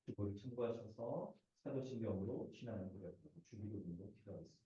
기도를 참고하셔서 사도신경으로 신앙을 고백하고 주기도문으로 기도하겠습니다.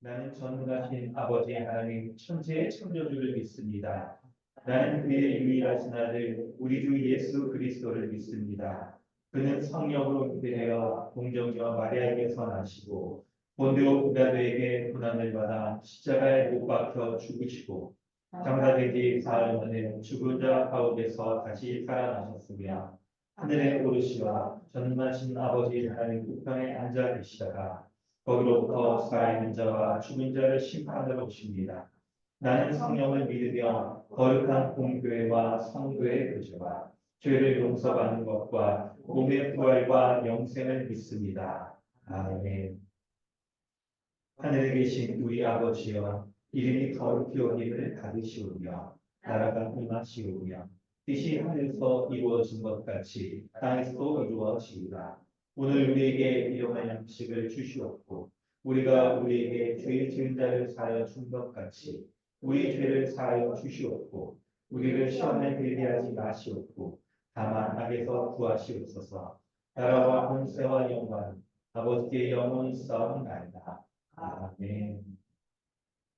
나는 전능하신 아버지 하나님 천지의 창조주를 믿습니다. 나는 그의 유일하신 아들 우리 주 예수 그리스도를 믿습니다. 그는 성령으로 잉태되어 동정녀 마리아에게서 나시고 본디오 빌라도에게 고난을 받아 십자가에 못 박혀 죽으시고 장사된 지 사흘 만에 죽은 자 가운데서 다시 살아나셨으며 하늘에 오르시어 전능하신 아버지 하나님 우편에 앉아 계시다가 거기로부터 살아있는 자와 죽은 자를 심판하러 오십니다. 나는 성령을 믿으며 거룩한 공교회와 성도의 교제와 죄를 용서받는 것과 몸의 부활과 영생을 믿습니다. 아멘. 하늘에 계신 우리 아버지여, 이름이 거룩히 여김을 받으시오며 나라가 임하시오며 뜻이 하늘에서 이루어진 것 같이 땅에서도 이루어지이다. 오늘 우리에게 일용할 양식을 주시옵고 우리가 우리에게 죄 지은 자를 사하여 준 것 같이 우리 죄를 사하여 주시옵고 우리를 시험에 들게 하지 마시옵고 다만 악에서 구하시옵소서. 나라와 권세와 영광 아버지께 영원히 싸움나이다. 아멘.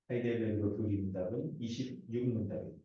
하이델베르그 교리문답은 26문답입니다.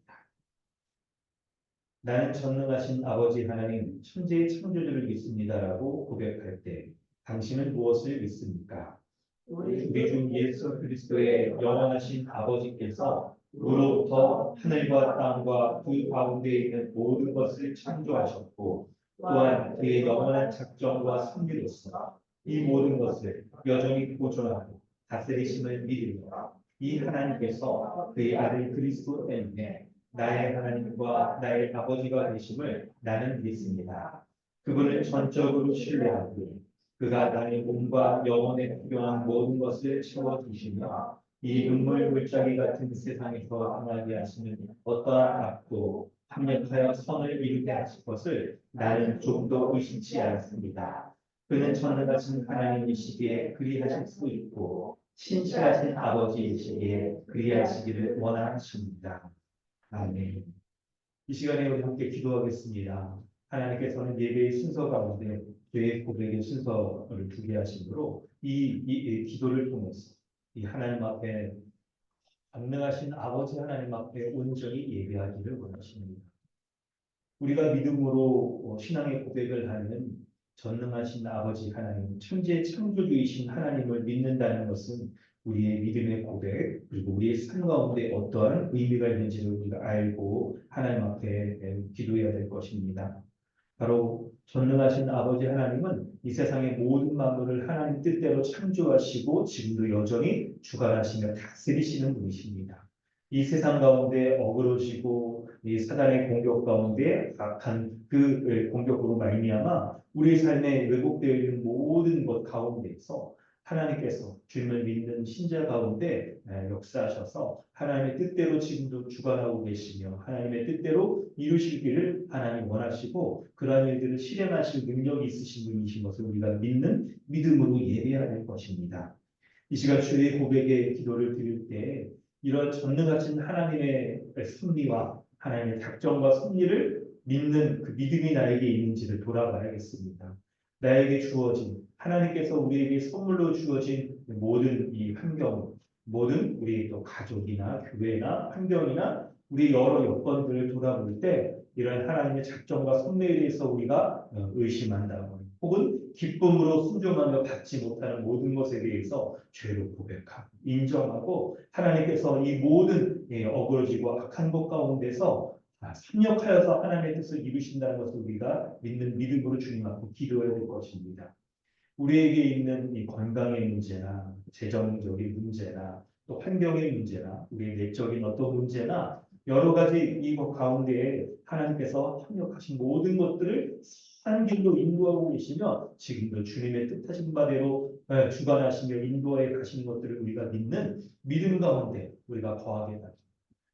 나는 전능하신 아버지 하나님 천지의 창조주를 믿습니다라고 고백할 때 당신은 무엇을 믿습니까? 우리 주 예수 그리스도의 영원하신 아버지께서 우로부터 하늘과 땅과 그 가운데 있는 모든 것을 창조하셨고 또한 그의 영원한 작정과 섭리로서 이 모든 것을 여전히 보존하고 다스리심을 믿으며 이 하나님께서 그의 아들 그리스도 때문에 나의 하나님과 나의 아버지가 되심을 나는 믿습니다. 그분을 전적으로 신뢰하고 그가 나의 몸과 영혼에 필요한 모든 것을 채워주시며 이 눈물 물자기 같은 세상에서 행하게 하시는 어떠한 악도 합력하여 선을 이루게 하실 것을 나는 조금도 의심치 않습니다. 그는 전능하신 하나님이시기에 그리하실 수 있고 신실하신 아버지이시기에 그리하시기를 원하십니다. 아멘. 이 시간에 우리 함께 기도하겠습니다. 하나님께서는 예배의 순서 가운데 죄의 고백의 순서를 두게 하심으로 이 기도를 통해서 이 하나님 앞에 전능하신 아버지 하나님 앞에 온전히 예배하기를 원하십니다. 우리가 믿음으로 신앙의 고백을 하는 전능하신 아버지 하나님, 천지의 창조주이신 하나님을 믿는다는 것은 우리의 믿음의 고백, 그리고 우리의 삶 가운데 어떠한 의미가 있는지를 우리가 알고 하나님 앞에 기도해야 될 것입니다. 바로 전능하신 아버지 하나님은 이 세상의 모든 만물을 하나님 뜻대로 창조하시고 지금도 여전히 주관하시며 다스리시는 분이십니다. 이 세상 가운데 어그러지고 이 사단의 공격 가운데 악한 그 공격으로 말미암아 우리 삶에 왜곡되어 있는 모든 것 가운데에서 하나님께서 주님을 믿는 신자 가운데 역사하셔서 하나님의 뜻대로 지금도 주관하고 계시며 하나님의 뜻대로 이루시기를 하나님 원하시고 그러한 일들을 실현하실 능력이 있으신 분이신 것을 우리가 믿는 믿음으로 예배해야 될 것입니다. 이 시간 주의 고백의 기도를 드릴 때 이런 전능하신 하나님의 섭리와 하나님의 작정과 섭리를 믿는 그 믿음이 나에게 있는지를 돌아봐야겠습니다. 나에게 주어진 하나님께서 우리에게 선물로 주어진 모든 이 환경, 모든 우리 또 가족이나 교회나 환경이나 우리 여러 여건들을 돌아볼 때 이런 하나님의 작정과 섭리에 대해서 우리가 의심한다거나 혹은 기쁨으로 순종하며 받지 못하는 모든 것에 대해서 죄로 고백하고 인정하고 하나님께서 이 모든 어그러지고 악한 것 가운데서 협력하여서 하나님의 뜻을 이루신다는 것을 우리가 믿는 믿음으로 주님 앞에 기도해야 될 것입니다. 우리에게 있는 이 건강의 문제나 재정적인 문제나 또 환경의 문제나 우리의 내적인 어떤 문제나 여러 가지 이것 가운데에 하나님께서 협력하신 모든 것들을 한 길로 인도하고 계시며 지금도 주님의 뜻하신 바대로 주관하시며 인도하여 가시는 것들을 우리가 믿는 믿음 가운데 우리가 거하게 되다.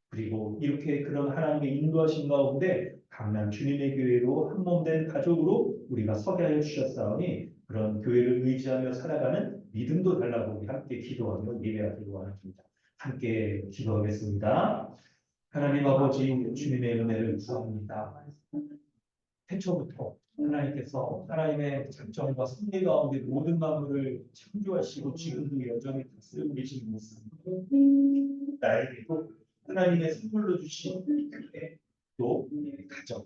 그리고 이렇게 그런 하나님의 인도하신 가운데 강남 주님의 교회로 한몸된 가족으로 우리가 서게 하여 주셨사오니 그런 교회를 의지하며 살아가는 믿음도 달라고 우리 함께 기도하며 예배하기로 원합니다. 함께 기도하겠습니다. 하나님 아버지 주님의 은혜를 구합니다. 태초부터 하나님께서 하나님의 작정과 섭리 가운데 모든 만물을 창조하시고 지금도 여전히 다스리고 계신 것은 나에게도 하나님의 선물로 주신 교회 또 가정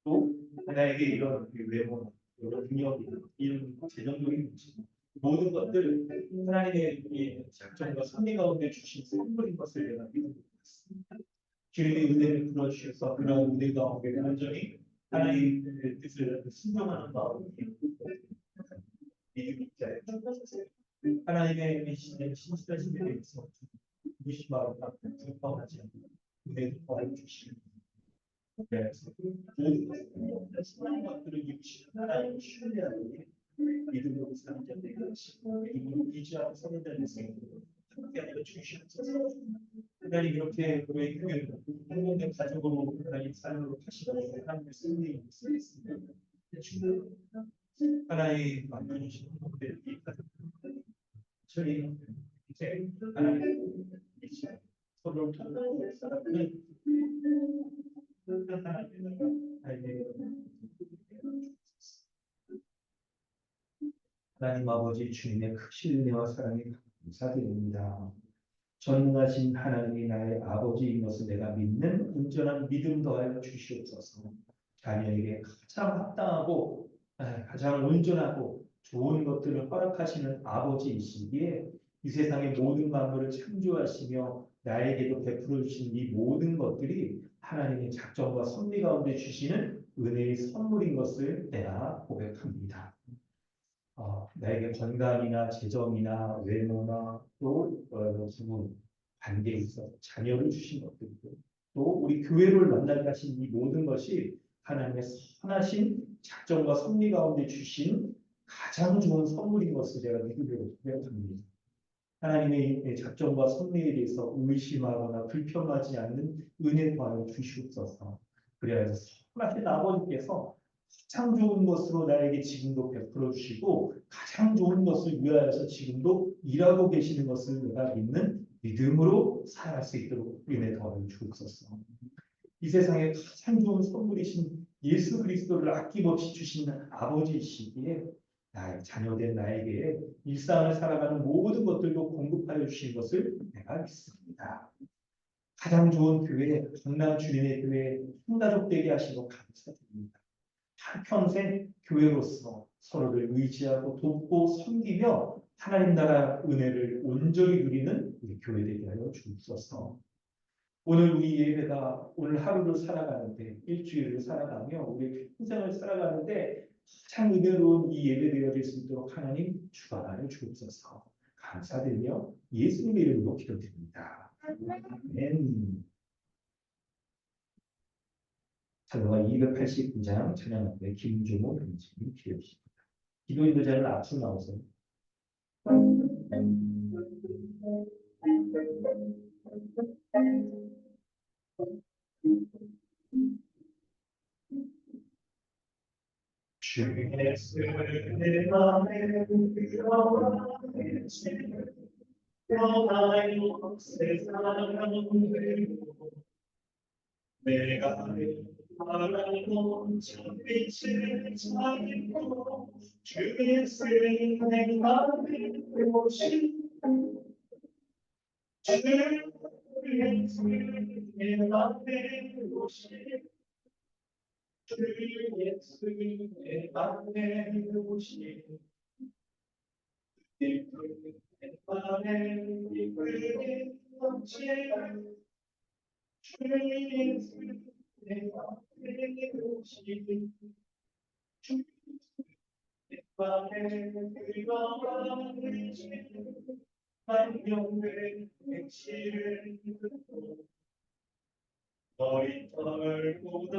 또 하나에게 이런 외모 이런 능력 이런 재정적인 문제 모든 것들 하나님의 이 작정과 섭리 가운데 주신 선물인 것을 내가 믿고 있습니다. 주님의 은혜를 풀어주셔서 그런 은혜 가운데 완전히 하나님의 뜻을 순종하는 마음이 믿음이 있자에 하나님의 신실한 신에 대해서 무심하고 불평하지 않고 은혜를 더해 주시는 그래서 모든 것들을 이루시는 하나님을 신뢰하는 믿음으로 사는 자들이 믿음으로 의지하고 사는 자들이 함께하여 주시옵소서. 하나님 이렇게 우리의 교회를 행복된 가족으로 하나님 삶으로 하시고 하나님의 승리를 쓰겠습니다. 하나님 맡겨주신 분들을 저희 이제 하나님 서로를 통하는 사람은 하나님 아버지 주님의 크신 은혜와 사랑에 감사드립니다. 전능하신 하나님이 나의 아버지인 것을 내가 믿는 온전한 믿음 더하여 주시옵소서. 자녀에게 가장 합당하고 가장 온전하고 좋은 것들을 허락하시는 아버지이시기에 이 세상의 모든 만물을 창조하시며 나에게도 베풀어 주신 이 모든 것들이 하나님의 작정과 섭리 가운데 주시는 은혜의 선물인 것을 내가 고백합니다. 나에게 건강이나 재정이나 외모나 또 부부 관계에 있어서 자녀를 주신 것들도 또 우리 교회를 만날 하신 이 모든 것이 하나님의 선하신 작정과 섭리 가운데 주신 가장 좋은 선물인 것을 제가 믿음으로 고백합니다. 하나님의 작정과 섭리에 대해서 의심하거나 불평하지 않는 은혜 더하여 주시옵소서. 그래야 선하신 아버지께서 가장 좋은 것으로 나에게 지금도 베풀어 주시고 가장 좋은 것을 위하여서 지금도 일하고 계시는 것을 내가 믿는 믿음으로 살아갈 수 있도록 은혜 더하여 주옵소서. 이 세상에 가장 좋은 선물이신 예수 그리스도를 아낌없이 주시는 아버지이시기에 나의 자녀된 나에게 일상을 살아가는 모든 것들도 공급하여 주신 것을 내가 믿습니다. 가장 좋은 교회, 강남 주님의 교회 한가족 되게 하시고 감사드립니다. 한평생 교회로서 서로를 의지하고 돕고 섬기며 하나님 나라 은혜를 온전히 누리는 우리 교회 되게 하여 주옵소서. 오늘 우리 예배가 오늘 하루를 살아가는데 일주일을 살아가며 우리 평생을 살아가는데 가장 은혜로운 이 예배 되어질 수 있도록 하나님 주관하여 주옵소서. 감사드리며 예수님의 이름으로 기도드립니다. 아멘. 찬송가 289장 찬양하는데 김종호 변진이 기도하십니다. 기도 인도자는 앞으로 나오세요. 주의 내 맘에 들어와요 세상을 내가 바라본 빛을 찾고 주의 쓰는 맘에 오신 주의 쓰는 맘에 오신 주의 쓰는 맘에 오신 이끌는 맘에 이끌는 넘치 주의 쓰는 맘에 오신 주의 맘에 그리워하는 만명의 행실을 듣고 머리털보다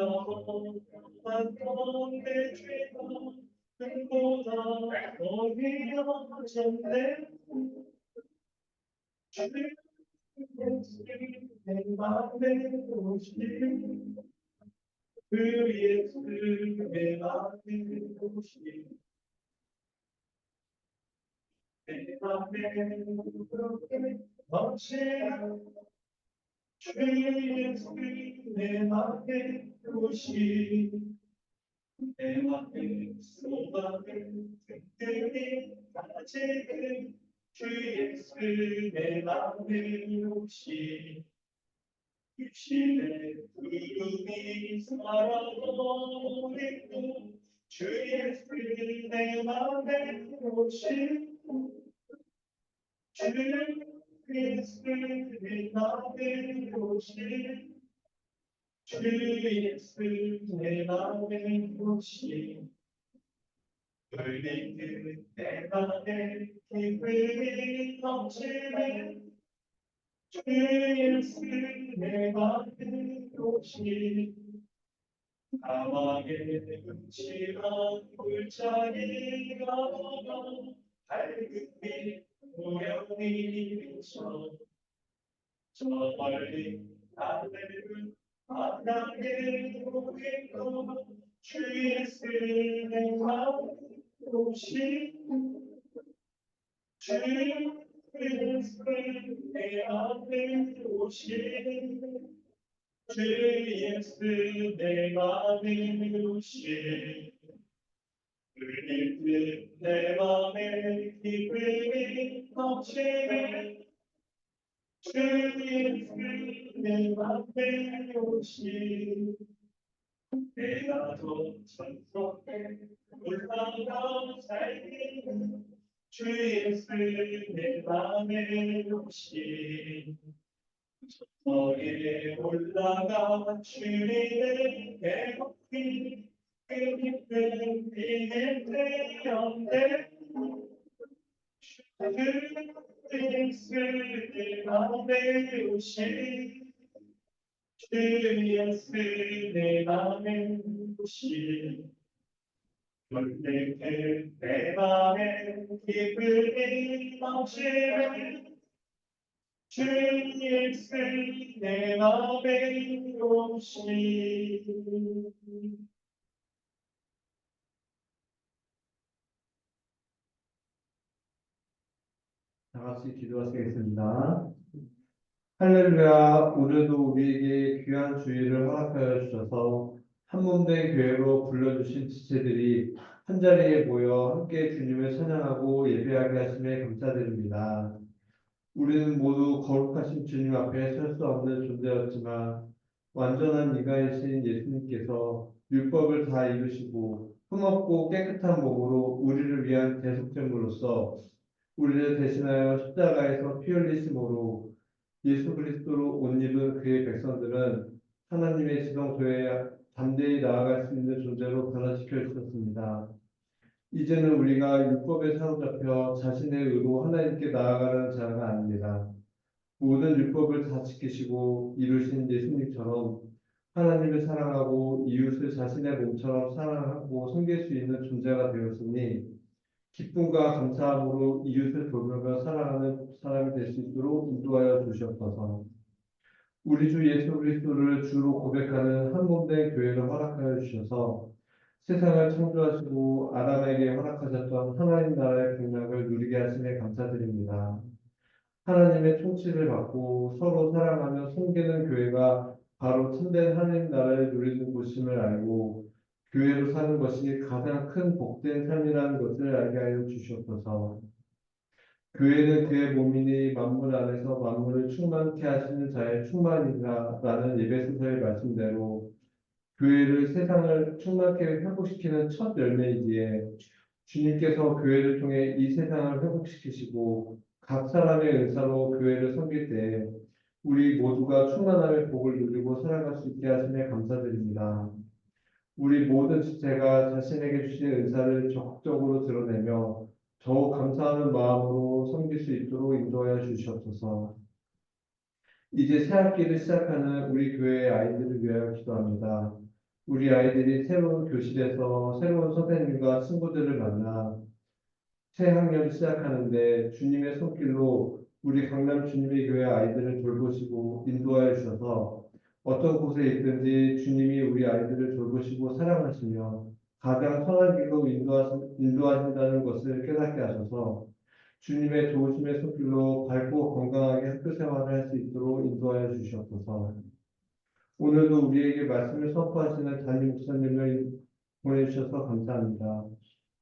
많던 내 죄가 눈보다 더 위험해졌네 주의 내 맘에 오신 그 예수의 마음의 도시 내 맘에 넘치는 주 예수의 마음의 도시 내 맘에 소망을 든든히 가지는 주 예수의 마음의 도시 육신의 구름이 살아오리고 주 예수의 마음에 오신 주 예수의 마음에 오신 주 예수의 마음에 오신 울리는 내 맘에 기쁨이 넘치는 주 예수의 마음에 오신 사막의 음침한 물자리가 밝은 빛 우연히 비쳐 저 멀리 하늘은 바다에 보이고 주 예수의 마음에 오신 주 예수의 마음에 오신 주 예수 내 맘에 오신 그리스 내 맘에 기쁨이 넘치는 주 예수 내 맘에 오신 내가 더 천국에 올라가 살기는 주 예수 내 맘에 오신 거기에 올라가 주님의 배고픔 그 깊은 비밀 되었네 주 예수의 마음에 오신 주 예수의 마음에 오신 놀래게 내 맘에 기쁨이 넘치는 주 예수 내 맘에 오신 다 같이 기도하시겠습니다. 할렐루야, 오늘도 우리에게 귀한 주일을 허락하여 주셔서 한몸된 교회로 불러주신 지체들이 한자리에 모여 함께 주님을 찬양하고 예배하게 하심에 감사드립니다. 우리는 모두 거룩하신 주님 앞에 설 수 없는 존재였지만 완전한 인간이신 예수님께서 율법을 다 이루시고 흠없고 깨끗한 몸으로 우리를 위한 대속죄물로서 우리를 대신하여 십자가에서 피 흘리심으로 예수 그리스도로 옷 입은 그의 백성들은 하나님의 지성소에 담대히 나아갈 수 있는 존재로 변화시켜 주셨습니다. 이제는 우리가 율법에 사로잡혀 자신의 의로 하나님께 나아가는 자가 아닙니다. 모든 율법을 다 지키시고 이루신 예수님처럼 하나님을 사랑하고 이웃을 자신의 몸처럼 사랑하고 섬길 수 있는 존재가 되었으니 기쁨과 감사함으로 이웃을 돌보며 사랑하는 사람이 될 수 있도록 인도하여 주시옵소서. 우리 주 예수 그리스도를 주로 고백하는 한몸된 교회를 허락하여 주셔서 세상을 창조하시고 아담에게 허락하셨던 하나님 나라의 복락을 누리게 하심에 감사드립니다. 하나님의 통치를 받고 서로 사랑하며 섬기는 교회가 바로 참된 하나님 나라를 누리는 곳임을 알고 교회로 사는 것이 가장 큰 복된 삶이라는 것을 알게 하여 주시옵소서. 교회는 그의 몸이니 만물 안에서 만물을 충만케 하시는 자의 충만이라라는 예배소서의 말씀대로 교회를 세상을 충만케 회복시키는 첫 열매이기에 주님께서 교회를 통해 이 세상을 회복시키시고 각 사람의 은사로 교회를 섬길 때 우리 모두가 충만함의 복을 누리고 살아갈 수 있게 하심에 감사드립니다. 우리 모든 지체가 자신에게 주신 은사를 적극적으로 드러내며 더욱 감사하는 마음으로 섬길 수 있도록 인도하여 주시옵소서. 이제 새 학기를 시작하는 우리 교회의 아이들을 위하여 기도합니다. 우리 아이들이 새로운 교실에서 새로운 선생님과 친구들을 만나 새 학년을 시작하는데 주님의 손길로 우리 강남 주님의 교회 아이들을 돌보시고 인도하여 주셔서 어떤 곳에 있든지 주님이 우리 아이들을 돌보시고 사랑하시며 가장 선한 길로 인도하신다는 것을 깨닫게 하셔서 주님의 도우심의 손길로 밝고 건강하게 학교 생활을 할 수 있도록 인도하여 주시옵소서. 오늘도 우리에게 말씀을 선포하시는 담임 목사님을 보내주셔서 감사합니다.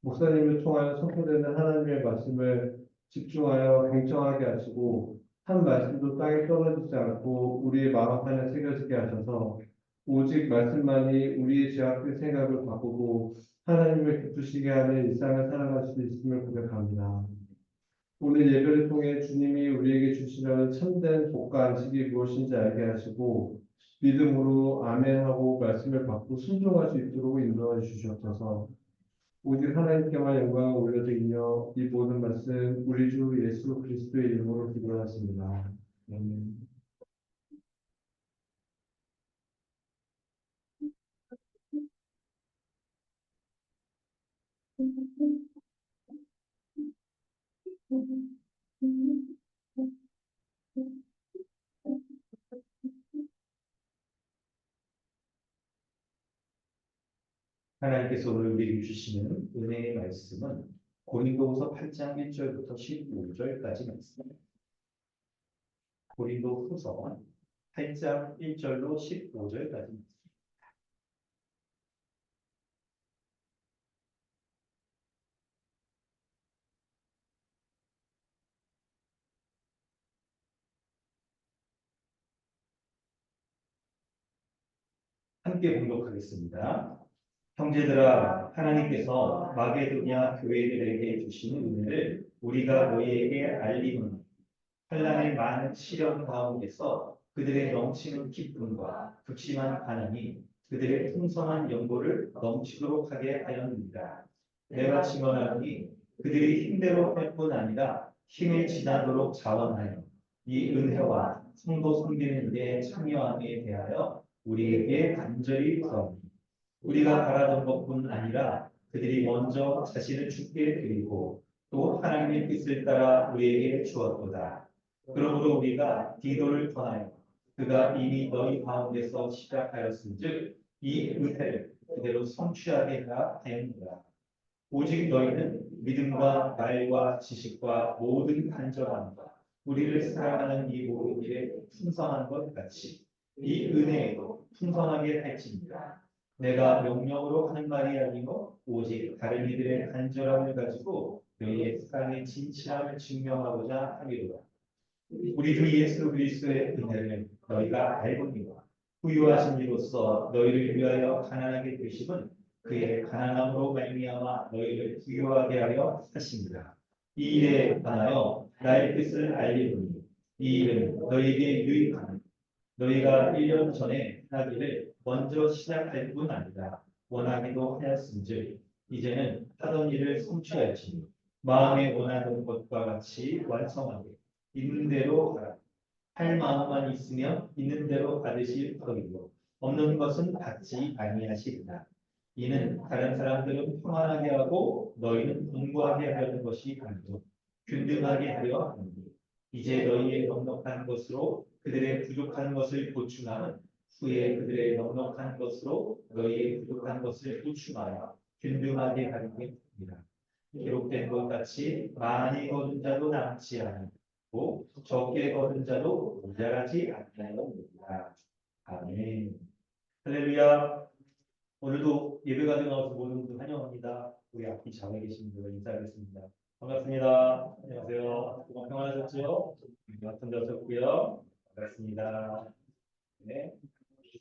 목사님을 통하여 선포되는 하나님의 말씀을 집중하여 경청하게 하시고 한 말씀도 땅에 떨어지지 않고 우리의 마음판에 새겨지게 하셔서 오직 말씀만이 우리의 죄악된 생각을 바꾸고 하나님을 기쁘시게 하는 일상을 살아갈 수 있음을 고백합니다. 오늘 예배를 통해 주님이 우리에게 주시려는 참된 복과 안식이 무엇인지 알게 하시고 믿음으로 아멘하고 말씀을 받고 순종할 수 있도록 인도해 주시옵소서. 오직 하나님께만 영광을 올려드리며 이 모든 말씀 우리 주 예수 그리스도의 이름으로 기도하였습니다. 아멘. 하나님께서 오늘 우리에게 주시는 은혜의 말씀은 고린도후서 8장 1절부터 15절까지 말씀입니다. 고린도후서 8장 1절로 15절까지. 함께 봉독하겠습니다. 형제들아, 하나님께서 마게도냐 교회들에게 주시는 은혜를 우리가 너희에게 알리노니 환난의 많은 시련 가운데서 그들의 넘치는 기쁨과 극심한 가난이 그들의 풍성한 연고를 넘치도록 하게 하였느니라. 내가 증언하노니 그들이 힘대로 할 뿐 아니라 힘을 지나도록 자원하여 이 은혜와 성도 섬기는 데 참여함에 대하여 우리에게 간절히 구하니 우리가 바라던 것뿐 아니라 그들이 먼저 자신을 주께 드리고 또 하나님의 뜻을 따라 우리에게 주었도다. 그러므로 우리가 디도를 권하여 그가 이미 너희 가운데서 시작하였은즉 이 은혜를 그대로 성취하게 하였노라. 오직 너희는 믿음과 말과 지식과 모든 간절함과 우리를 사랑하는 이 모든 일에 풍성한 것 같이 이 은혜에도 풍성하게 할지니라. 내가 명령으로 하는 말이 아니고 오직 다른 이들의 간절함을 가지고 너희의 사랑의 진실함을 증명하고자 하리로다. 우리 주 예수 그리스도의 은혜를 너희가 알거니와 부유하신 이로써 너희를 위하여 가난하게 되심은 그의 가난함으로 말미암아 너희를 부유하게 하려 하십니다. 이 일에 관하여 나의 뜻을 알리노니 이 일은 너희에게 유익하니 너희가 1년 전에 하기를 먼저 시작할 뿐 아니라 원하기도 하였은즉 이제는 하던 일을 성취할지니 마음에 원하는 것과 같이 완성하게 있는 대로 하라. 할 마음만 있으면 있는 대로 받으실 터이고 없는 것은 받지 아니하시리라. 이는 다른 사람들은 평안하게 하고 너희는 공부하게 하려는 것이 아니고 균등하게 하려 하니 이제 너희의 넉넉한 것으로 그들의 부족한 것을 보충하는 후에 그들의 넉넉한 것으로 너희의 부족한 것을 보충하여 균등하게 하리니라. 기록된 것 같이 많이 거둔 자도 남지 않고 적게 거둔 자도 모자라지 않나요니라. 아멘. 할렐루야. 오늘도 예배가 나와서 모든 분들 환영합니다. 우리 앞뒤 자리에 계신 분들 인사하겠습니다. 반갑습니다. 안녕하세요. 그동안 평안하셨죠? 같은 데 오셨고요. 반갑습니다. 네,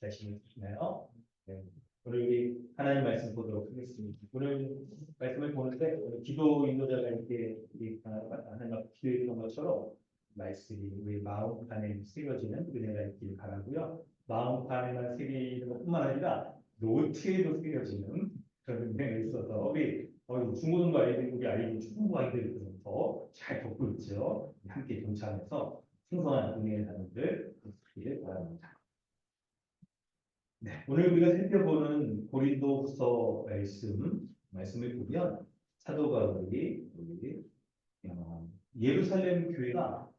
다시 보시나요? 네. 오늘 우리 하나님 말씀 보도록 하겠습니다. 오늘 말씀을 보는데 오늘 기도 인도자가 이렇게 하나님 앞에 기도했던 것처럼 말씀이 우리 마음판에 새겨지는 은혜가 있길 바라고요. 마음판에만 새기는 것뿐만 아니라 노트에도 새겨지는 그런 은혜가 있어서 우리 중고등부 아이들, 우리 아이들 중고등부 아이들부터 잘 듣고 있죠. 함께 동참해서 풍성한 은혜의 나눔들 있기를 바랍니다. 네, 오늘 우리가 살펴보는 고린도후서 말씀을 보면 사도 바울이 예루살렘 교회가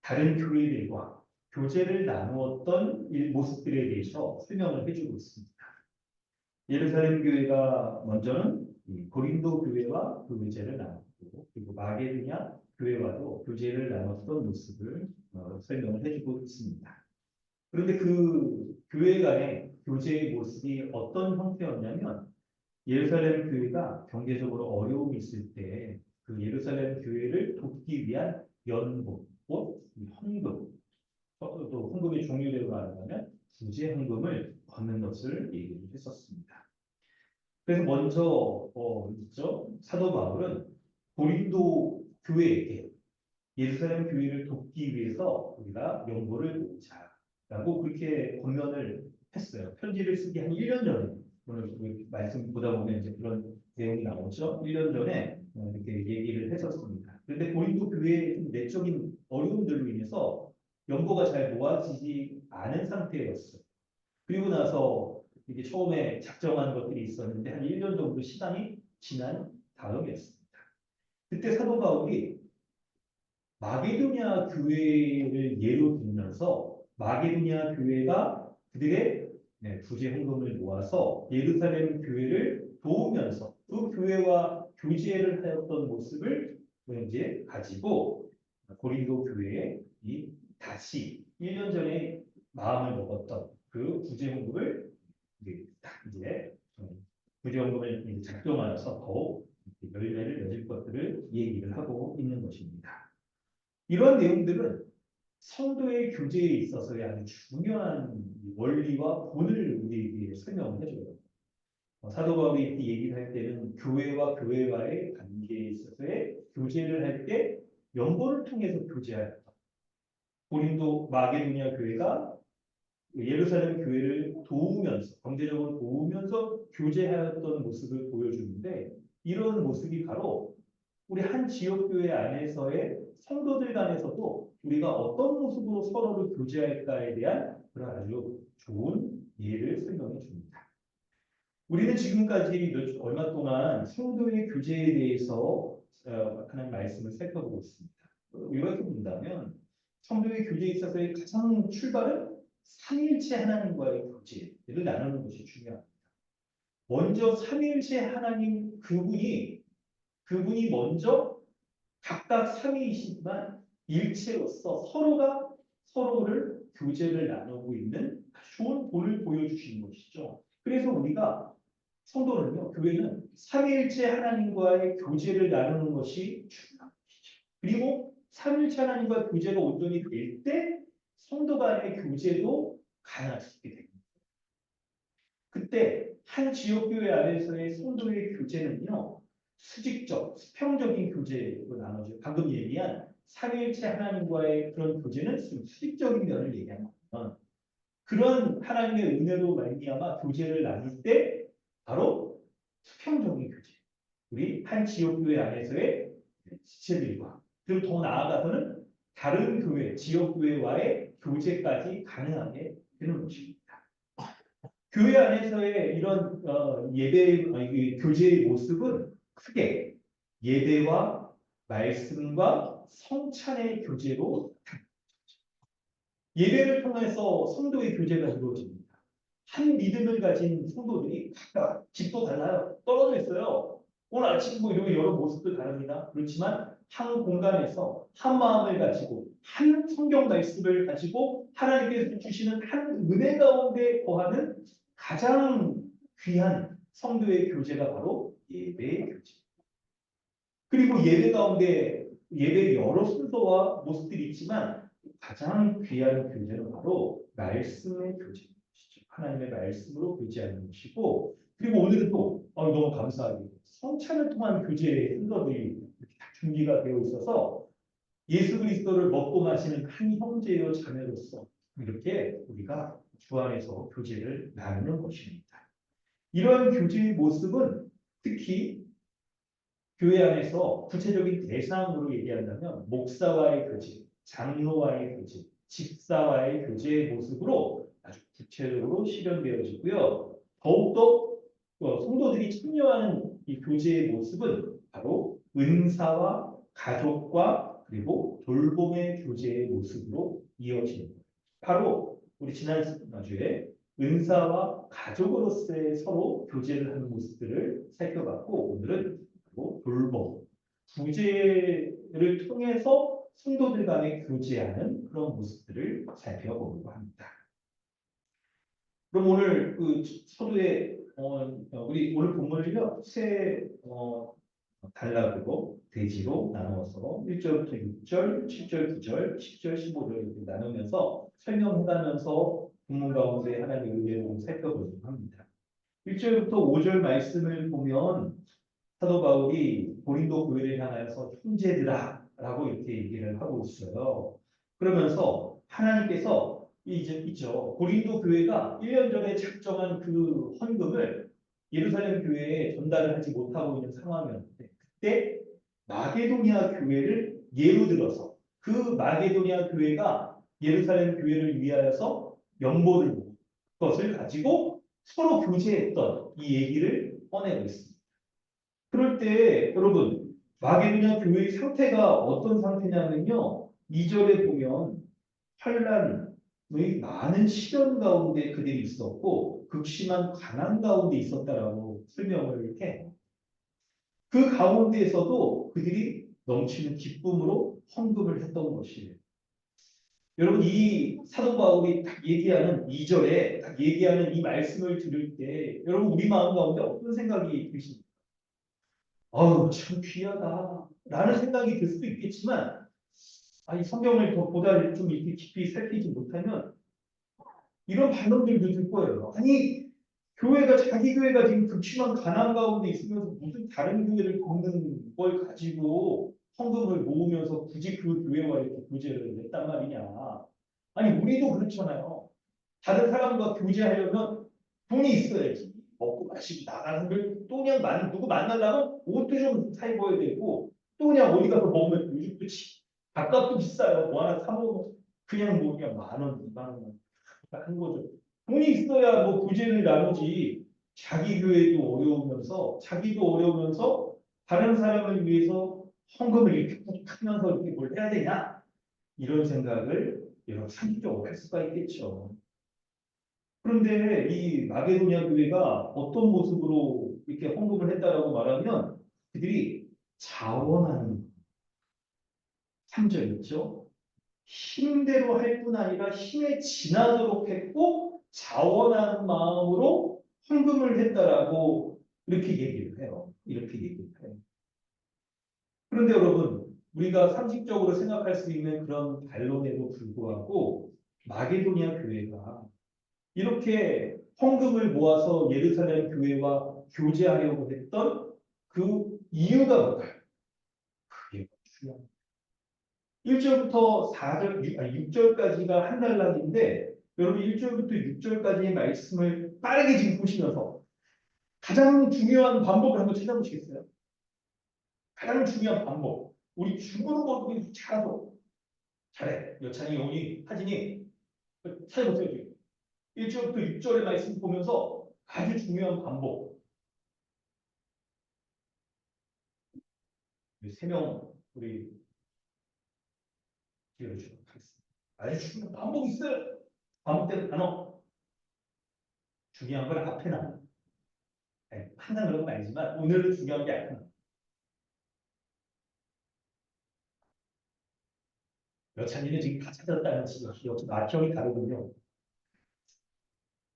다른 교회들과 교제를 나누었던 모습들에 대해서 설명을 해주고 있습니다. 예루살렘 교회가 먼저는 이 고린도 교회와 교제를 나눴고, 그리고 마게도냐 교회와도 교제를 나눴던 모습을 설명을 해주고 있습니다. 그런데 그 교회 간의 교제의 모습이 어떤 형태였냐면, 예루살렘 교회가 경제적으로 어려움이 있을 때 그 예루살렘 교회를 돕기 위한 연금, 곧 헌금, 또 헌금의 종류대로 말하자면 구제 헌금을 받는 것을 얘기를 했었습니다. 그래서 먼저 있죠. 사도 바울은 고린도 교회에게 예루살렘 교회를 돕기 위해서 우리가 연고를 모으자라고 그렇게 권면을 했어요. 편지를 쓰기 한 1년 전에, 오늘 말씀 보다 보면 이제 그런 내용이 나오죠. 1년 전에 이렇게 얘기를 했었습니다. 그런데 고린도 교회의 내적인 어려움들로 인해서 연고가 잘 모아지지 않은 상태였어요. 그리고 나서 이게 처음에 작정한 것들이 있었는데 한 1년 정도 시간이 지난 다음이었습니다. 그때 사도 바울이 마게도냐 교회를 예로 들면서 마게도냐 교회가 그들의 부재 헌금을 모아서 예루살렘 교회를 도우면서 그 교회와 교제를 하였던 모습을 이제 가지고 고린도 교회에 다시 1년 전에 마음을 먹었던 그 부재 헌금을 이제 부재 헌금을 작정하여서 더욱 열매를 맺을 것들을 얘기를 하고 있는 것입니다. 이런 내용들은 성도의 교제에 있어서의 아주 중요한 원리와 본을 우리에게 설명을 해줘요. 사도 바울이 이렇게 얘기를 할 때는 교회와 교회와의 관계에 있어서의 교제를 할 때 연고를 통해서 교제하였다. 고린도 마게도냐 교회가 예루살렘 교회를 도우면서, 경제적으로 도우면서 교제하였던 모습을 보여주는데, 이런 모습이 바로 우리 한 지역교회 안에서의 성도들 간에서도 우리가 어떤 모습으로 서로를 교제할까에 대한 그런 아주 좋은 예를 설명해 줍니다. 우리는 지금까지 얼마 동안 성도의 교제에 대해서 하는 말씀을 살펴보고 있습니다. 이렇게 본다면 성도의 교제에 있어서의 가장 출발은 삼위일체 하나님과의 교제를 나누는 것이 중요합니다. 먼저 삼위일체 하나님 그분이 먼저 각각 삼위이시지만 일체로서 서로가 서로를 교제를 나누고 있는 좋은 본을 보여주시는 것이죠. 그래서 우리가 성도는요, 교회는 삼위일체 하나님과의 교제를 나누는 것이 중요한 것이죠. 그리고 삼위일체 하나님과 교제가 온전히 될 때 성도 간의 교제도 가능할 수 있게 됩니다. 그때 한 지역교회 안에서의 성도의 교제는요, 수평적인 교제로 나눠져요. 방금 얘기한 삼위일체 하나님과의 그런 교제는 수직적인 면을 얘기하는 거예요. 그런 하나님의 은혜로 말미암아 교제를 나눌 때 바로 수평적인 교제. 우리 한 지역교회 안에서의 지체들과, 그리고 더 나아가서는 다른 교회, 지역교회와의 교제까지 가능하게 되는 것입니다. 교회 안에서의 이런 교제의 모습은 크게 예배와 말씀과 성찬의 교제로, 예배를 통해서 성도의 교제가 이루어집니다. 한 믿음을 가진 성도들이 각각 집도 달라요. 떨어져 있어요. 오늘 아침 이런 여러 모습도 다릅니다. 그렇지만 한 공간에서 한 마음을 가지고 한 성경 말씀을 가지고 하나님께서 주시는 한 은혜 가운데 거하는 가장 귀한 성도의 교제가 바로 예배의 교제. 그리고 예배 가운데 예배의 여러 순서와 모습들이 있지만 가장 귀한 교제는 바로 말씀의 교제인 것이죠. 하나님의 말씀으로 교제하는 것이고, 그리고 오늘은 또 너무 감사하게 성찬을 통한 교제의 순서들이 다 준비가 되어 있어서 예수 그리스도를 먹고 마시는 한 형제요 자매로서 이렇게 우리가 주 안에서 교제를 나누는 것입니다. 이러한 교제의 모습은 특히 교회 안에서 구체적인 대상으로 얘기한다면 목사와의 교제, 장로와의 교제, 집사와의 교제의 모습으로 아주 구체적으로 실현되어지고요. 더욱더 성도들이 참여하는 이 교제의 모습은 바로 은사와 가족과 그리고 돌봄의 교제의 모습으로 이어지는 거예요. 바로 우리 지난주에 은사와 가족으로서의 서로 교제를 하는 모습들을 살펴봤고 오늘은 바로 돌봄, 구제를 통해서 성도들 간에 교제하는 그런 모습들을 살펴보려고 합니다. 그럼 오늘 그 서두에 우리 오늘 본문을요 세 단락으로 대지로 나누어서 1절부터 6절, 7절, 9절, 10절, 15절 이렇게 나누면서 설명해가면서 본문 가운데 하나님의 은혜를 살펴보려고 합니다. 1절부터 5절 말씀을 보면 사도 바울이 고린도 교회를 향하여서 형제들아 라고 이렇게 얘기를 하고 있어요. 그러면서 하나님께서 이제 있죠. 고린도 교회가 1년 전에 작정한 그 헌금을 예루살렘 교회에 전달을 하지 못하고 있는 상황이었는데 그때 마게도니아 교회를 예로 들어서 그 마게도니아 교회가 예루살렘 교회를 위하여서 명분을 모은 것을 가지고 서로 교제했던 이 얘기를 꺼내고 있습니다. 그럴 때 여러분 마게도냐 교회의 상태가 어떤 상태냐면요. 2절에 보면 환란의 많은 시련 가운데 그들이 있었고 극심한 가난 가운데 있었다라고 설명을 해요. 그 가운데에서도 그들이 넘치는 기쁨으로 헌금을 했던 것이에요. 여러분 이 사도 바울이 딱 얘기하는 2절에 딱 얘기하는 이 말씀을 들을 때 여러분 우리 마음 가운데 어떤 생각이 드십니까? 아우 참 귀하다 라는 생각이 들 수도 있겠지만 이 성경을 더 보다 좀 이렇게 깊이 살피지 못하면 이런 반응들도 들 거예요. 아니 교회가 자기 교회가 지금 극심한 가난 가운데 있으면서 무슨 다른 교회를 돕는 걸 가지고 헌금을 모으면서 굳이 그 교회와 이렇게 교제를 했단 말이냐. 아니 우리도 그렇잖아요. 다른 사람과 교제하려면 돈이 있어야지. 먹고 마시고 나가는 걸 또 그냥 누구 만나려면 옷도 좀 사 입어야 되고 또 그냥 어디 가서 먹으면 요즘도 밥값도 비싸요. 뭐 하나 사 먹으면 그냥 뭐 그냥 10,000원, 20,000원 한 거죠. 돈이 있어야 뭐 교제를 나누지. 자기 교회도 어려우면서 자기도 어려우면서 다른 사람을 위해서 헌금을 이렇게 하면서 이렇게 뭘 해야 되냐? 이런 생각을 여러분 상식적으로 할 수가 있겠죠. 그런데 이 마게도니아 교회가 어떤 모습으로 이렇게 헌금을 했다라고 말하면 그들이 자원하는 3절 있죠. 힘대로 할 뿐 아니라 힘에 지나도록 했고 자원하는 마음으로 헌금을 했다라고 이렇게 얘기를 해요. 이렇게 얘기를 해요. 그런데 여러분 우리가 상식적으로 생각할 수 있는 그런 반론에도 불구하고 마게도니아 교회가 이렇게 헌금을 모아서 예루살렘 교회와 교제하려고 했던 그 이유가 뭘까요? 그게 중요합니다. 1절부터 6절까지가 한 단락인데 여러분 1절부터 6절까지의 말씀을 빠르게 지금 보시면서 가장 중요한 반복을 한번 찾아보시겠어요? 가장 중요한 반복. 우리 중국어 보기 잘하죠? 잘해. 여찬이, 용이, 하진이 찾아보세요. 1절부터 6절의 말씀 보면서 아주 중요한 반복. 3명 우리 기회주도록 하겠습니다. 아주 중요한 반복이 있어요. 반복되는 단어. 중요한 건 앞에 나와. 항상 그런 건 아니지만 오늘은 중요한 게 앞에 나와. 여찬이는 지금 다 찾았다는 역시 나형이 다르군요.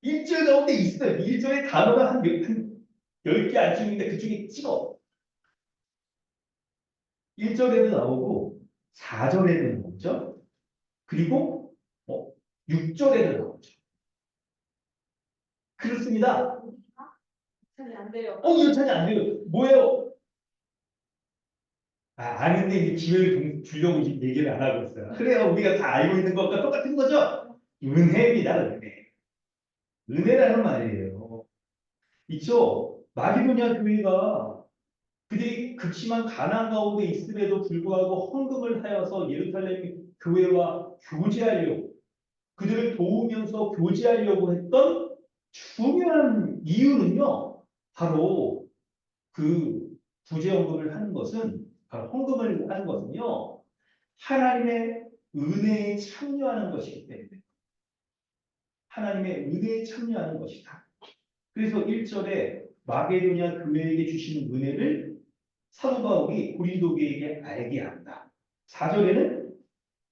1절 가운데 있어요. 1절의 단어가 한 10개 안쪽인데 그중에 찍어. 1절에도 나오고 4절에도 나오죠. 그리고 6절에도 나오죠. 그렇습니다. 찬이 안 돼요. 여찬이 안 돼요. 뭐예요? 아는데 이제 기회를 주려고 지금 얘기를 안 하고 있어요. 그래요. 우리가 다 알고 있는 것과 똑같은 거죠? 은혜입니다. 은혜. 은혜라는 말이에요. 있죠? 마게도냐 교회가 그들이 극심한 가난 가운데 있음에도 불구하고 헌금을 하여서 예루살렘 교회와 교제하려고 그들을 도우면서 교제하려고 했던 중요한 이유는요. 바로 그 구제헌금을 하는 것은 바로 헌금을 하는 것은요. 하나님의 은혜에 참여하는 것이기 때문에 하나님의 은혜에 참여하는 것이다. 그래서 1절에 마게도냐 교회에게 주시는 은혜를 사도 바울이 고린도 교회에게 알게 한다. 4절에는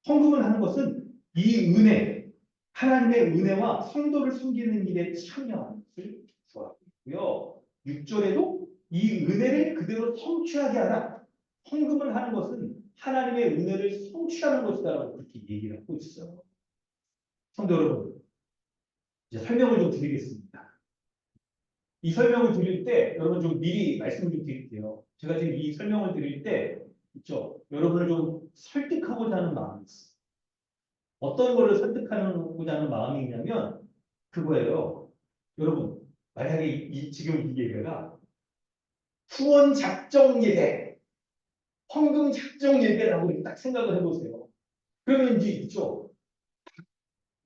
헌금을 하는 것은 이 은혜, 하나님의 은혜와 성도를 섬기는 일에 참여하는 것을 구하고 있고요. 6절에도 이 은혜를 그대로 성취하게 하라. 헌금을 하는 것은 하나님의 은혜를 성취하는 것이다라고 그렇게 얘기를 하고 있어요. 성도 여러분, 이제 설명을 좀 드리겠습니다. 이 설명을 드릴 때 여러분 좀 미리 말씀을 좀 드릴게요. 제가 지금 이 설명을 드릴 때 있죠. 여러분을 좀 설득하고자 하는 마음이 있어요. 어떤 거를 설득하고자 하는 마음이 있냐면 그거예요. 여러분, 만약에 지금 이 예배가 후원 작정 예배, 헌금 작정 예배라고 딱 생각을 해보세요. 그러면 이제 있죠.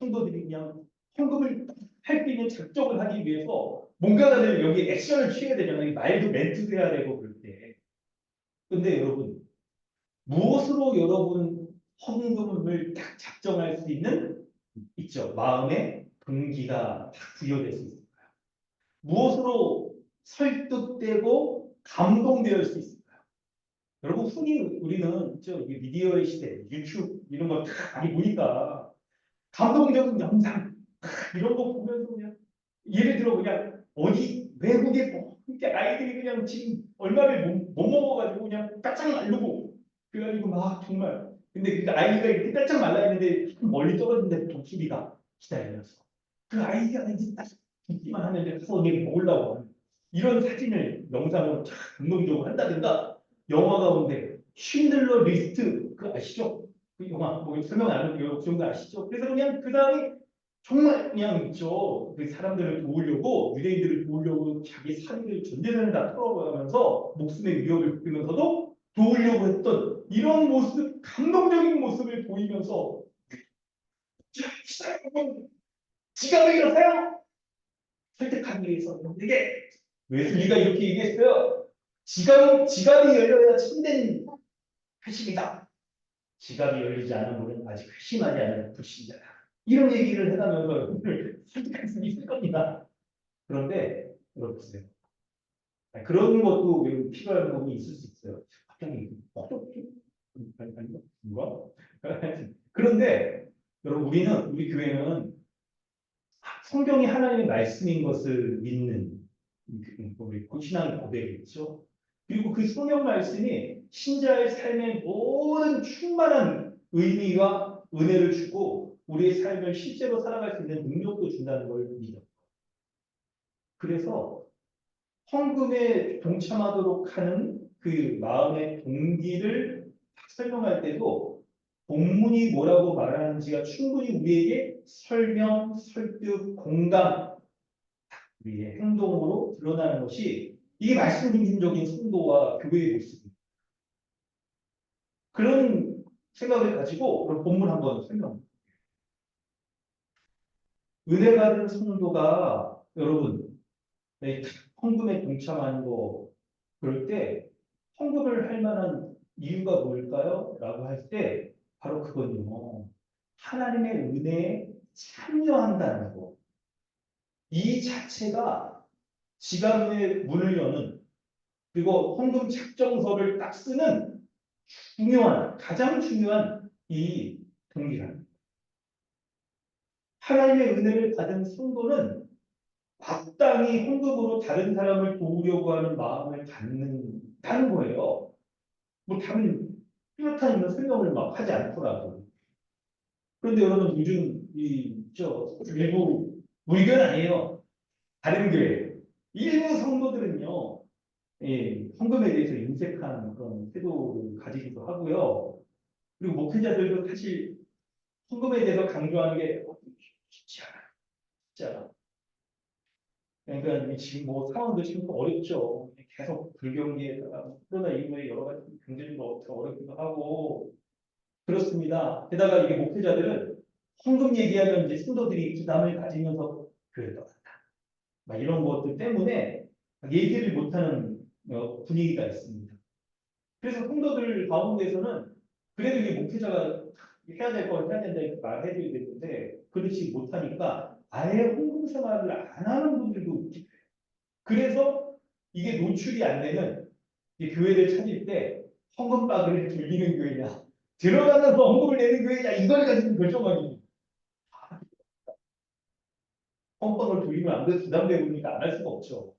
성도들이 그냥 헌금을 할 수 있는 작정을 하기 위해서 뭔가를 여기 액션을 취해야 되잖아요. 말도 멘트도 해야 되고 그럴 때. 근데 여러분, 무엇으로 여러분 헌금을 딱 작정할 수 있는 있죠. 마음의 동기가 딱 부여될 수 있을까요? 무엇으로 설득되고 감동될 수 있을까요? 여러분 흔히 우리는 이게 미디어의 시대, 유튜브 이런 거 다 많이 보니까 감동적인 영상 이런 거 보면서 그냥 예를 들어 그냥 어디 외국에 뭐 이렇게 아이들이 그냥 지금 얼마를 못 먹어가지고 그냥 바짝 마르고 그래가지고 막 정말 근데 그 아이가 이렇게 바짝 말라 있는데 멀리 떨어진데 독수리가 기다리면서 그 아이가 이제 딱 듣기만 하면 가서 내가 먹으려고 하는 이런 사진을 영상으로 참 감동적으로 한다든가 영화 가운데 쉰들러 리스트 그 아시죠? 그 영화 뭐 설명 안 해도 그 정도 아시죠? 그래서 그냥 그 다음에 정말 그냥 있죠. 그 사람들을 도우려고 유대인들을 도우려고 자기 사리를 전재산을 다 털어가면서 목숨의 위협을 겪으면서도 도우려고 했던 이런 모습, 감동적인 모습을 보이면서 지갑을 잃었어요. 설득하기 위해서 이게 웨슬리가 이렇게 얘기했어요. 지갑이 열려야 참된 회심이다. 지갑이 열리지 않은 분은 아직 회심하지 않은 불신자다. 이런 얘기를 해가면서 여러분을 설득할 수 있을 겁니다. 그런데 여러분 보세요. 그런 것도 필요한 부분이 있을 수 있어요. 갑자기 누가? 그런데 여러분 우리 교회는 성경이 하나님의 말씀인 것을 믿는 우리 신앙의 고백이겠죠. 그리고 그 성경 말씀이 신자의 삶의 모든 충만한 의미와 은혜를 주고 우리의 삶을 실제로 살아갈 수 있는 능력도 준다는 걸 믿어요. 그래서 헌금에 동참하도록 하는 그 마음의 동기를 설명할 때도 본문이 뭐라고 말하는지가 충분히 우리에게 설명, 설득, 공감, 우리의 행동으로 드러나는 것이 이게 말씀 중심적인 성도와 교회의 모습입니다. 그런 생각을 가지고 오늘 본문 한번 설명합니다. 은혜 받은 성도가 여러분 헌금에 동참하는 거 그럴 때 헌금을 할 만한 이유가 뭘까요? 라고 할 때 바로 그건요. 하나님의 은혜에 참여한다는 거. 이 자체가 지갑의 문을 여는 그리고 헌금 작정서를 딱 쓰는 가장 중요한 이 동기랍니다. 하나님의 은혜를 받은 성도는 마땅히 헌금으로 다른 사람을 도우려고 하는 마음을 갖는다는 거예요. 뭐 다른 뚜렷한 이런 설명을 막 하지 않더라도. 그런데 여러분 요즘 일부 우리 교회는 아니에요. 다른 교회 일부 성도들은요. 헌금에 대해서 인색한 그런 태도를 가지기도 하고요. 그리고 목회자들도 사실 헌금에 대해서 강조하는 게 쉽지 않아요. 쉽지 않아. 그러니까 지금 뭐 상황도 지금 어렵죠. 계속 불경기에다가 코로나 이후에 여러 가지 경제도 어렵기도 하고 그렇습니다. 게다가 이게 목회자들은 헌금 얘기하면 이제 신도들이 부담을 가지면서 교회를 떠난다. 막 이런 것들 때문에 얘기를 못하는 분위기가 있습니다. 그래서 성도들 가운데서는 그래도 이게 목회자가 해야 될 걸 해야 된다 이렇게 말해줘야 되는데 그렇지 못하니까 아예 헌금 생활을 안 하는 분들도 있기 때문에 그래서 이게 노출이 안 되는 이 교회를 찾을 때 헌금박을 돌리는 교회냐 들어가면서 헌금을 내는 교회냐 이걸 가지고 결정하기 헌금을 돌리면 안 돼서 부담되고 보니까 안 할 수가 없죠.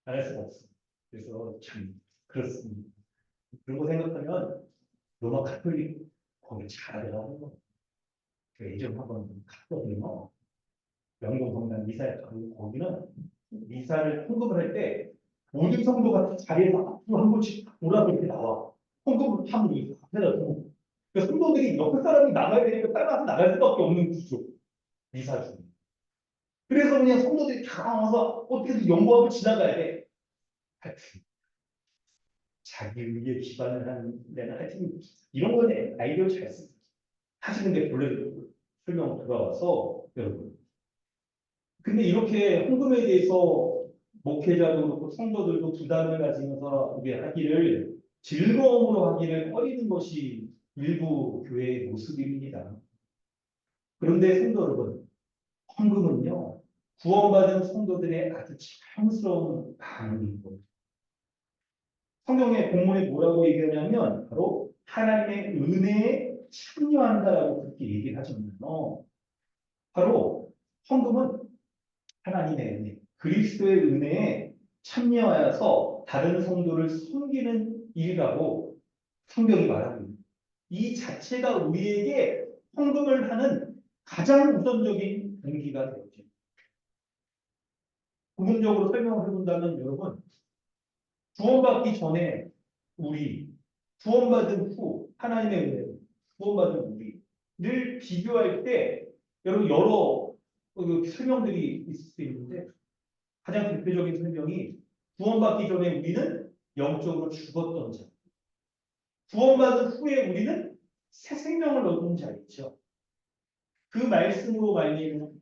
안 할 수가 없어. 그래서 참 그렇습니다. 그런 거 생각하면 로마 카톨릭 거기 잘하더라고요. 그 예전 한번 갔거든요. 명동 성당 미사에 가고 거기는 미사를 헌금을 할 때 모든 성도가 자리에서 앞으로 한 번씩 돌아서 이렇게 나와. 헌금을 하면 이렇게 앞에다 두고. 그러니까 성도들이 옆에 사람이 나가야 되니까 따라서 나갈 수밖에 없는 구조. 미사 중에. 그래서 그냥 성도들이 다 나와서 어떻게든 연보하고 지나가야 돼. 하여튼 자기 의에 기반을 하는 데는 하여튼 이런 거는 아이디어 잘 쓰. 하시는 게 본래 설명 들어와서 여러분. 근데 이렇게 헌금에 대해서 목회자도 그렇고 성도들도 부담을 가지면서 이게 하기를 즐거움으로 하기를 꺼리는 것이 일부 교회의 모습입니다. 그런데 성도 여러분, 헌금은요 구원받은 성도들의 아주 자연스러운 반응이고 성경의 본문에 뭐라고 얘기하냐면 바로 하나님의 은혜에 참여한다라고 그렇게 얘기를 하잖아요. 바로 헌금은 하나님의 은혜, 그리스도의 은혜에 참여하여서 다른 성도를 섬기는 일이라고 성경이 말하고 있습니다. 이 자체가 우리에게 헌금을 하는 가장 우선적인 동기가 되죠. 부분적으로 설명을 해본다면 여러분, 구원받기 전에 우리, 구원받은 후 하나님의 은혜, 구원받은 우리를 비교할 때 여러분 여러 설명들이 있을 수 있는데 가장 대표적인 설명이 구원받기 전에 우리는 영적으로 죽었던 자. 구원받은 후에 우리는 새 생명을 얻은 자이죠. 그 말씀으로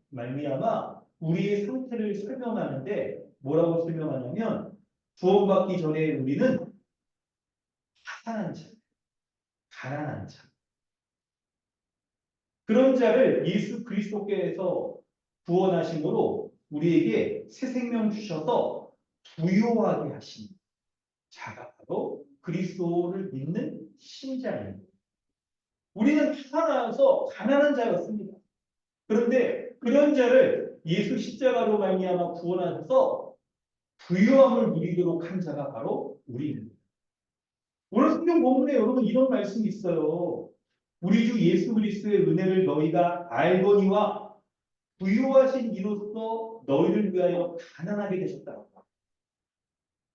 말미암아 우리의 상태를 설명하는데 뭐라고 설명하냐면 구원받기 전에 우리는 파산한 자, 가난한 자. 그런 자를 예수 그리스도께서 구원하심으로 우리에게 새 생명 주셔서 부요하게 하신 자가 바로 그리스도를 믿는 신자입니다. 우리는 파산하여서 가난한 자였습니다. 그런데 그런 자를 예수 십자가로 말미암아 구원하셔서 부요함을 누리도록 한 자가 바로 우리입니다. 오늘 성경 본문에 여러분 이런 말씀이 있어요. 우리 주 예수 그리스도의 은혜를 너희가 알거니와 부요하신 이로써 너희를 위하여 가난하게 되셨다.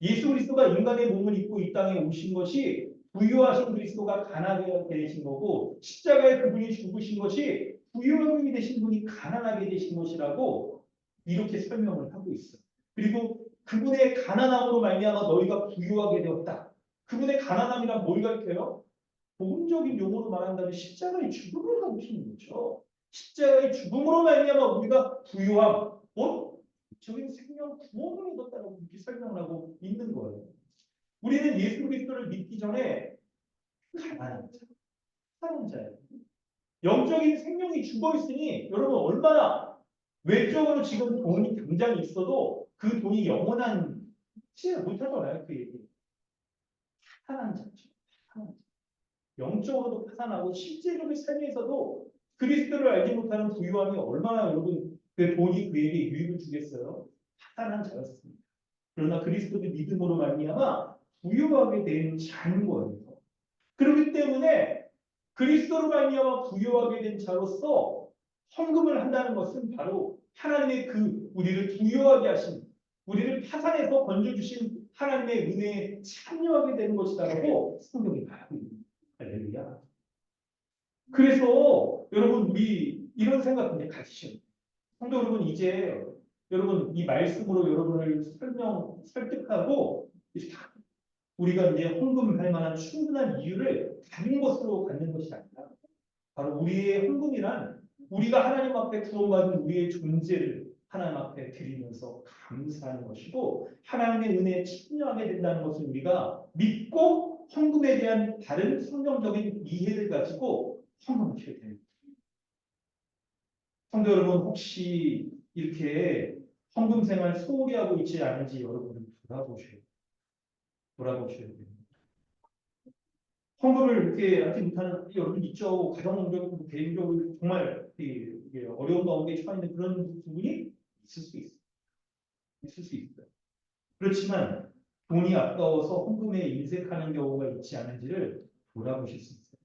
예수 그리스도가 인간의 몸을 입고 이 땅에 오신 것이 부유하신 그리스도가 가난하게 되신 거고 십자가에 그분이 죽으신 것이 부유하게 되신 분이 가난하게 되신 것이라고 이렇게 설명을 하고 있어요. 그리고 그분의 가난함으로 말미암아 너희가 부유하게 되었다. 그분의 가난함이란 뭘 가르쳐요? 복음적인 용어로 말한다면 십자가의 죽음을 가르치는 거죠. 십자가의 죽음으로 말미암아 우리가 부유함, 적인 생명 구원을 얻었다고 이렇게 설명을 하고 있는 거예요. 우리는 예수 그리스도를 믿기 전에 가난한 자, 사는 자예요. 영적인 생명이 죽어 있으니 여러분 얼마나 외적으로 지금 돈이 당장 있어도 그 돈이 영원한 지를 못하잖아요. 그 얘기. 파산한 자죠. 파산한 자. 영적으로도 파산하고 실제적인 삶에서도 그리스도를 알지 못하는 부유함이 얼마나 여러분 그 돈이 그에게 유익을 주겠어요. 파산한 자였습니다. 그러나 그리스도를 믿음으로 말미암아 부유하게 된 자인 거예요. 그렇기 때문에 그리스도로 말미암아 부유하게 된 자로서 헌금을 한다는 것은 바로 하나님의 그 우리를 부유하게 하신 우리를 파산해서 건져주신 하나님의 은혜에 참여하게 되는 것이다라고 성경이 말하고 있습니다. 할렐루야. 그래서 여러분 우리 이런 생각 이제 가지셔야 돼요. 성도 여러분 이제 여러분 이 말씀으로 여러분을 설득하고 우리가 이제 헌금할 만한 충분한 이유를 다른 것으로 갖는 것이 아니라 바로 우리의 헌금이란 우리가 하나님 앞에 구원받은 우리의 존재를 하나님 앞에 드리면서 감사하는 것이고 하나님의 은혜에 참여하게 된다는 것을 우리가 믿고 헌금에 대한 다른 성경적인 이해를 가지고 헌금을 하게 됩니다. 성도 여러분, 혹시 이렇게 헌금 생활 소홀히 하고 있지 않은지 여러분은 돌아보셔야 돼요. 헌금을 이렇게 하지 못하는 여러분 있죠. 가정적으로, 개인적으로 정말 이게 어려운 가운데 처해 있는 그런 부분이 있을 수 있어요. 있을 수 있어요. 그렇지만 돈이 아까워서 헌금에 인색하는 경우가 있지 않은지를 돌아보실 수 있어요.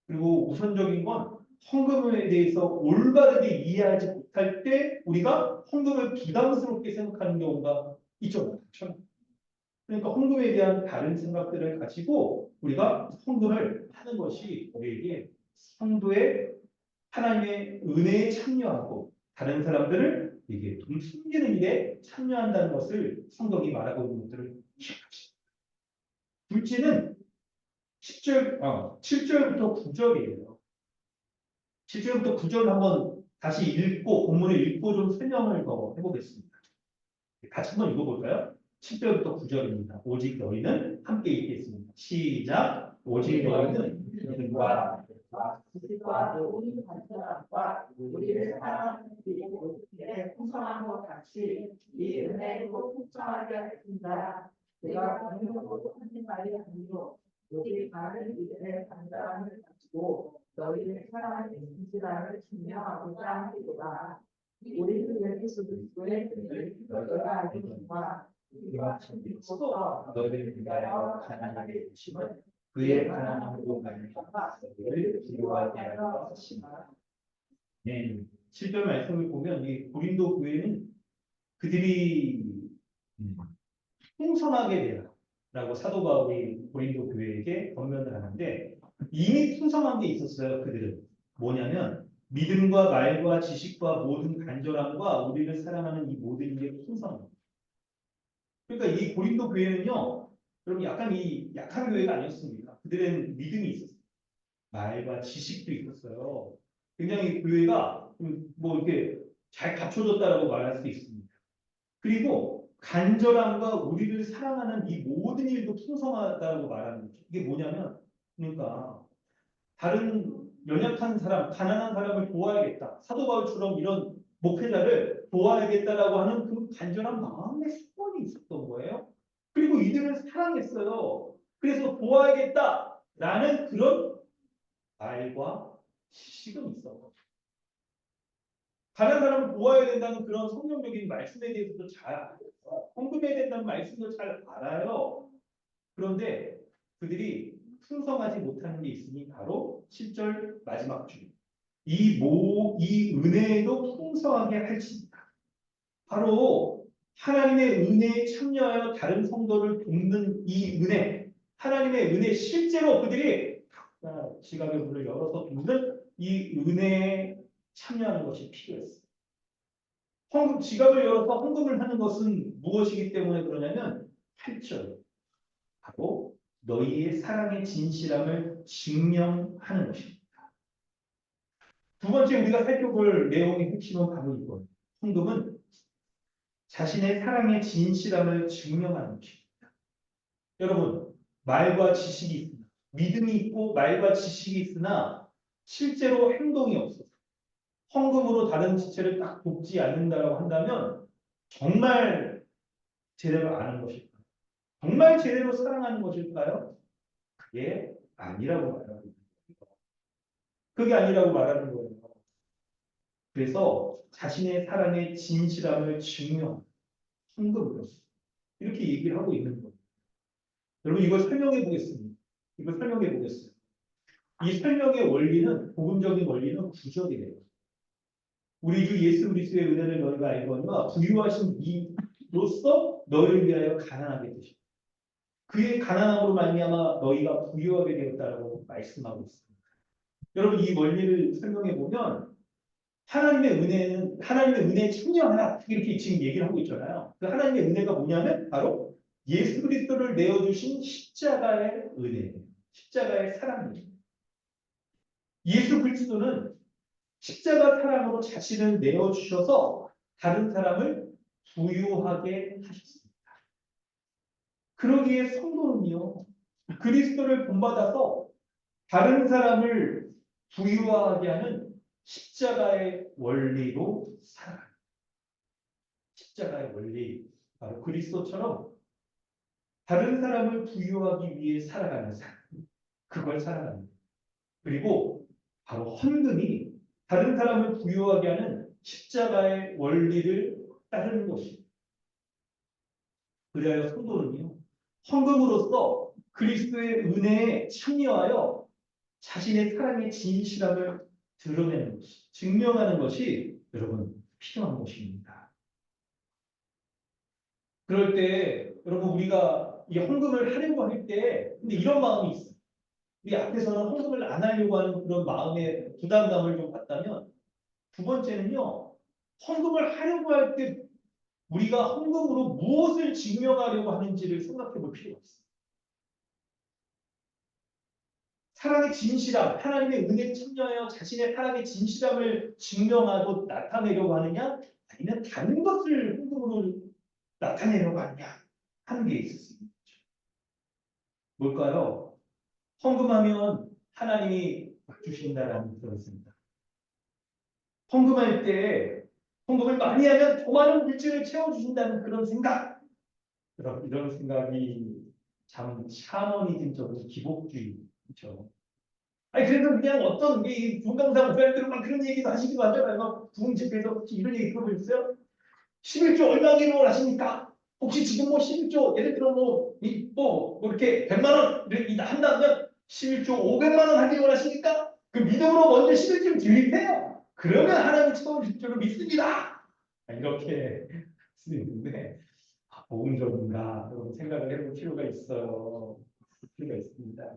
그리고 우선적인 건 헌금에 대해서 올바르게 이해하지 못할 때 우리가 헌금을 부담스럽게 생각하는 경우가 있죠. 그러니까 헌금에 대한 다른 생각들을 가지고 우리가 헌금을 하는 것이 우리에게 성도의 하나님의 은혜에 참여하고 다른 사람들을 이게 돈 숨기는 일에 참여한다는 것을 성경이 말하고 있는 것들을 기억하십시오. 둘째는 7절부터 9절이에요. 7절부터 9절을 한번 다시 읽고 본문을 읽고 좀 설명을 더 해보겠습니다. 같이 한번 읽어볼까요? 7절부터 9절입니다. 오직 너희는 함께 읽겠습니다. 시작. 오직 너희는 믿음과 지식과 모든 간절함과 우리를 사랑하는 그리스도의 풍성한 것 같이 이 은혜로 풍성하게 하신다. 내가 강력으로 하는 말이 아니요 우리 많은 이들의 간절함을 가지고 너희를 사랑하는 진실함을 증명하고자 하리로다. 우리 주 예수 그리스도의 뜻을 너희가 알고니와 우리가 믿고서 너희를 위하여 가난하게 주심은 그의 가난함으로 말미암아 너희를 기도하게 하려 하심이라. 네, 7절 말씀을 보면 이 고린도 교회는 그들이 풍성하게 되라라고 사도 바울이 고린도 교회에게 권면을 하는데 이미 풍성한 게 있었어요. 그들은 뭐냐면 믿음과 말과 지식과 모든 간절함과 우리를 사랑하는 이 모든 게 풍성합니다. 그러니까 이 고린도 교회는요, 여러분 약간 이 약한 교회가 아니었습니다. 그들은 믿음이 있었어요. 말과 지식도 있었어요. 굉장히 교회가 뭐 이렇게 잘 갖춰졌다라고 말할 수 있습니다. 그리고 간절함과 우리를 사랑하는 이 모든 일도 풍성하다고 말하는 거죠. 이게 뭐냐면, 그러니까 다른 연약한 사람, 가난한 사람을 도와야겠다. 사도 바울처럼 이런 목회자를 도와야겠다라고 하는 그 간절한 마음의 소원이 있었던 거예요. 그리고 이들을 사랑했어요. 그래서 도와야겠다라는 그런 말과 지식은 있어. 가난한 사람을 도와야 된다는 그런 성경적인 말씀에 대해서도 잘 알아요. 헌금해야 된다는 말씀도 잘 알아요. 그런데 그들이 풍성하지 못하는 게 있으니 바로 7절 마지막 줄. 이 은혜도 풍성하게 할지니라. 바로 하나님의 은혜에 참여하여 다른 성도를 돕는 이 은혜, 하나님의 은혜 실제로 그들이 지갑의 문을 열어서 돕는 이 은혜에 참여하는 것이 필요했어요. 지갑을 열어서 헌금을 하는 것은 무엇이기 때문에 그러냐면 8절. 바로 너희의 사랑의 진실함을 증명하는 것입니다. 두 번째 우리가 살펴볼 내용의 핵심은 바로 이거예요. 헌금은 자신의 사랑의 진실함을 증명하는 것입니다. 여러분, 말과 지식이 있으나 믿음이 있고 말과 지식이 있으나 실제로 행동이 없어서 헌금으로 다른 지체를 딱 돕지 않는다고 한다면 정말 제대로 아는 것일까요? 정말 제대로 사랑하는 것일까요? 그게 아니라고 말하는 거예요. 그게 아니라고 말하는 거예요. 그래서 자신의 사랑의 진실함을 증명, 헌금으로 이렇게 얘기를 하고 있는 거예요. 여러분 이걸 설명해 보겠습니다. 이걸 설명해 보겠어요. 이 설명의 원리는 복음적인 원리는 구절이래요. 우리 주 예수 그리스도의 은혜를 너희가 알거니와 부유하신 이로써 너희를 위하여 가난하게 되시고 그의 가난함으로 말미암아 너희가 부유하게 되었다라고 말씀하고 있습니다. 여러분 이 원리를 설명해 보면 하나님의 은혜에 참여하라 이렇게 지금 얘기를 하고 있잖아요. 그 하나님의 은혜가 뭐냐면 바로 예수 그리스도를 내어주신 십자가의 은혜예요. 십자가의 사랑이에요. 예수 그리스도는 십자가 사랑으로 자신을 내어주셔서 다른 사람을 부유하게 하셨습니다. 그러기에 성도는요, 그리스도를 본받아서 다른 사람을 부유하게 하는 십자가의 원리로 살아가는 십자가의 원리, 바로 그리스도처럼 다른 사람을 부유하기 위해 살아가는 삶, 그걸 살아가는 거예요. 그리고 바로 헌금이 다른 사람을 부유하게 하는 십자가의 원리를 따르는 것입니다. 그래야 성도는요, 헌금으로써 그리스도의 은혜에 참여하여 자신의 사랑의 진실함을 드러내는 것이, 증명하는 것이 여러분 필요한 것입니다. 그럴 때 여러분 우리가 이 헌금을 하려고 할 때 근데 이런 마음이 있어요. 이 앞에서는 헌금을 안 하려고 하는 그런 마음의 부담감을 좀 갖다면 두 번째는요. 헌금을 하려고 할 때 우리가 헌금으로 무엇을 증명하려고 하는지를 생각해 볼 필요가 있어요. 사랑의 진실함, 하나님의 은혜에 참여하여 자신의 사랑의 진실함을 증명하고 나타내려고 하느냐 아니면 다른 것을 헌금으로 나타내려고 하느냐 하는 게 있었습니다. 뭘까요? 헌금하면 하나님이 주신다라는 뜻이 있습니다. 헌금할 때 헌금을 많이 하면 더 많은 물질을 채워주신다는 그런 생각. 이런 생각이 참 샤머니즘적인 기복주의죠. 아니 그래서 그냥 어떤 이 종강사 목사님들은 막 그런 얘기도 하시기도 하잖아요. 막 부흥 집회에서 혹시 이런 얘기 들어보셨어요? 11조 얼마 기록을 하십니까? 혹시 지금 뭐 11조 예를 들어 뭐 이렇게 100만 원 이렇게 한다면 11조 500만 원 하기로 하시니까 그 믿음으로 먼저 11조를 드립해요. 그러면 하나님 채워주실 줄을 믿습니다. 이렇게 쓰는데 복음적인가 그런 생각을 해볼 필요가 있어요. 필요가 있습니다.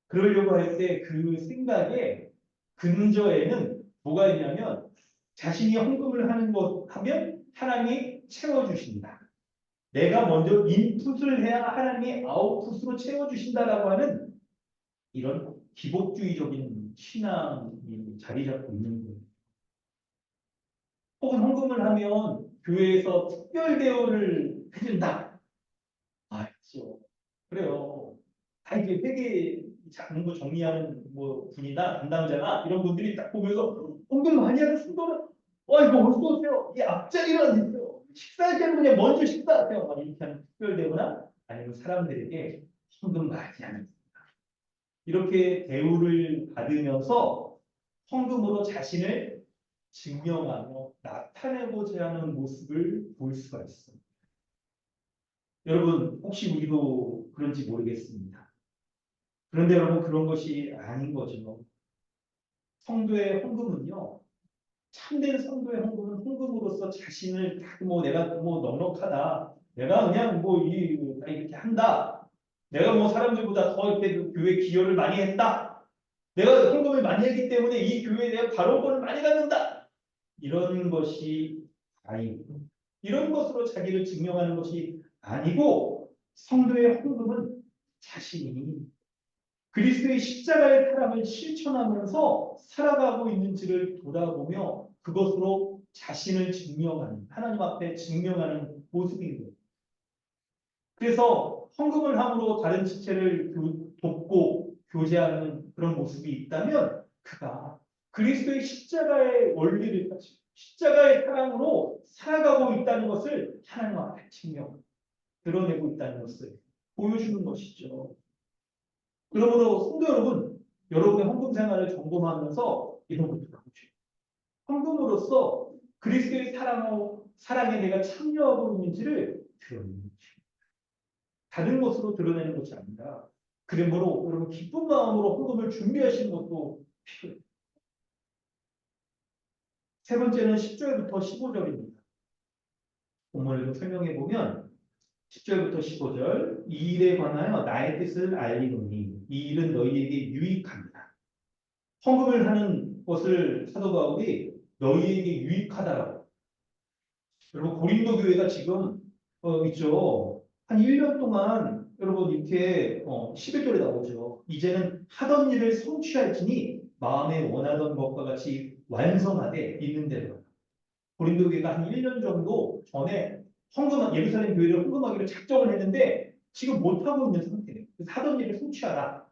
그러려고 할 때 그 생각에 근저에는 뭐가 있냐면 자신이 헌금을 하는 것 하면 하나님이 채워주신다. 내가 먼저 인풋을 해야 하나님이 아웃풋으로 채워주신다라고 하는 이런 기복주의적인 신앙이 자리 잡고 있는 거예요. 혹은 헌금을 하면 교회에서 특별 대우를 해준다. 그렇죠. 그래요. 다 이게 회계 장부 정리하는 뭐 분이나 담당자나 이런 분들이 딱 보면서 헌금 많이 하는 순도는 이거 어서 오세요. 이 앞자리로 앉으세요. 식사할 때는 그냥 먼저 식사하세요. 막 이렇게 하는 특별 대우나 아니면 사람들에게 헌금 많이 하는 이렇게 대우를 받으면서 헌금으로 자신을 증명하며 나타내고자 하는 모습을 볼 수가 있습니다. 여러분 혹시 우리도 그런지 모르겠습니다. 그런데 여러분 그런 것이 아닌 거죠. 성도의 헌금은요. 참된 성도의 헌금은 헌금으로서 자신을 내가 넉넉하다. 내가 그냥 이렇게 한다. 내가 사람들보다 더 이렇게 그 교회 기여를 많이 했다. 내가 헌금을 많이 했기 때문에 이 교회에 대한 발언권을 많이 갖는다. 이런 것이 아니고 이런 것으로 자기를 증명하는 것이 아니고 성도의 헌금은 자신이 그리스도의 십자가의 사랑을 실천하면서 살아가고 있는지를 돌아보며 그것으로 자신을 증명하는 하나님 앞에 증명하는 모습인 거예요. 그래서 헌금을 함으로 다른 지체를 돕고 교제하는 그런 모습이 있다면 그가 그리스도의 십자가의 원리를 가지고 십자가의 사랑으로 살아가고 있다는 것을 하나님 앞에 증명, 드러내고 있다는 것을 보여주는 것이죠. 그러므로 성도 여러분, 여러분의 헌금 생활을 점검하면서 이런 것도 나오죠. 헌금으로써 그리스도의 사랑에 내가 참여하고 있는지를 드러내는 것입니다. 다른 것으로 드러내는 것이 아니라 그러므로 여러분 기쁜 마음으로 헌금을 준비하시는 것도 필요해요. 세 번째는 10절부터 15절입니다. 본문을 설명해 보면 10절부터 15절 이 일에 관하여 나의 뜻을 알리노니 이 일은 너희에게 유익합니다. 헌금을 하는 것을 사도 바울이 너희에게 유익하다라고. 여러분 고린도 교회가 지금 있죠. 한 1년 동안 여러분 이렇게 11절에 나오죠. 이제는 하던 일을 성취할지니 마음에 원하던 것과 같이 완성하되 있는 대로. 고린도 교회가 한 1년 정도 전에 예루살렘 교회를 헌금하기로 작정을 했는데 지금 못하고 있는 상태예요. 그래서 하던 일을 성취하라,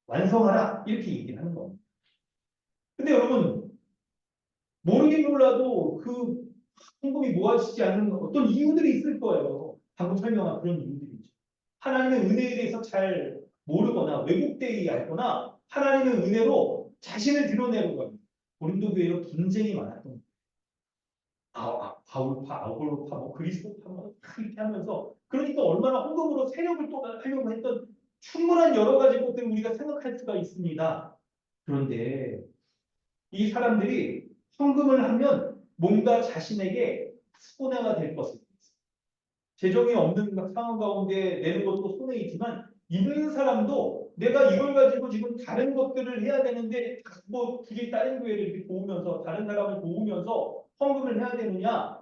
완성하라 이렇게 얘기를 하는 겁니다. 근데 여러분 모르긴 몰라도 그 헌금이 모아지지 않는 어떤 이유들이 있을 거예요. 방금 설명한 그런 이유들이죠. 하나님의 은혜에 대해서 잘 모르거나 왜곡되어 있거나 하나님의 은혜로 자신을 드러내는 거예요. 고린도 교회로 분쟁이 많았던 거예요. 바울파, 아볼로파, 뭐 그리스도파 뭐 이렇게 하면서 그러니까 얼마나 헌금으로 세력을 또 하려고 했던 충분한 여러 가지 것들을 우리가 생각할 수가 있습니다. 그런데 이 사람들이 헌금을 하면 뭔가 자신에게 손해가 될 것을 재정이 없는 상황 가운데 내는 것도 손해이지만 있는 사람도 내가 이걸 가지고 지금 다른 것들을 해야 되는데 뭐 굳이 다른 교회를 이렇게 도우면서 다른 사람을 도우면서 헌금을 해야 되느냐라고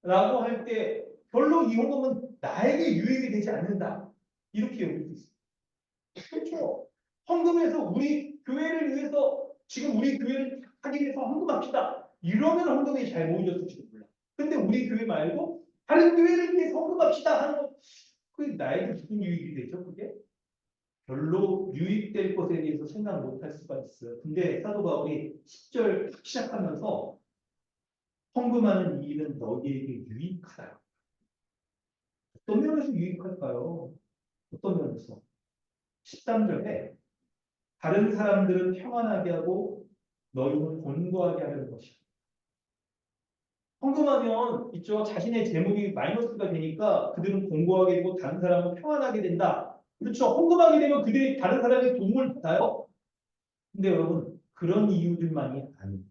할 때 별로 이 헌금은 나에게 유익이 되지 않는다 이렇게 여기고 있습니다. 그렇죠. 헌금해서 우리 교회를 위해서 지금 우리 교회를 하기 위해서 헌금합시다. 이러면 헌금이 잘 모여졌을지도 몰라. 근데 우리 교회 말고 다른 교회를 위해서 헌금합시다 하는 거, 그게 나에게 무슨 유익이 되죠? 그게 별로 유익될 것에 대해서 생각 못할 수가 있어요. 근데 사도 바울이 10절 시작하면서 헌금하는 이 일은 너희에게 유익하다. 어떤 면에서 유익할까요? 어떤 면에서? 13절에 다른 사람들은 평안하게 하고 너희는 곤고하게 하려는 것이야. 헌금하면 있죠. 자신의 재물이 마이너스가 되니까 그들은 공고하게 되고 다른 사람은 평안하게 된다. 그렇죠. 헌금하게 되면 그들이 다른 사람의 도움을 받아요. 근데 여러분 그런 이유들만이 아닙니다.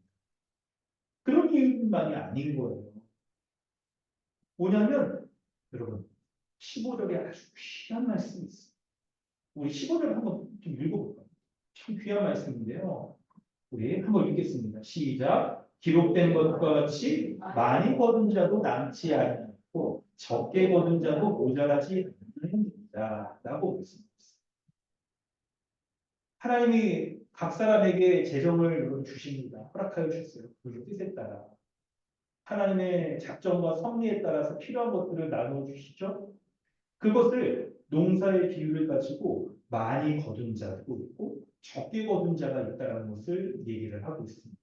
그런 이유들만이 아닌 거예요. 뭐냐면 여러분 15절에 아주 귀한 말씀이 있어요. 우리 15절 한번 좀 읽어볼까요? 참 귀한 말씀인데요. 우리 한번 읽겠습니다. 시작. 기록된 것과 같이 많이 거둔 자도 남지 않고 적게 거둔 자도 모자라지 않는다. 라고 말씀했습니다. 하나님이 각 사람에게 재정을 주십니다. 허락하여 주셨어요. 그 뜻에 따라. 하나님의 작정과 섭리에 따라서 필요한 것들을 나누어 주시죠. 그것을 농사의 비율을 가지고 많이 거둔 자도 있고 적게 거둔 자가 있다는 것을 얘기를 하고 있습니다.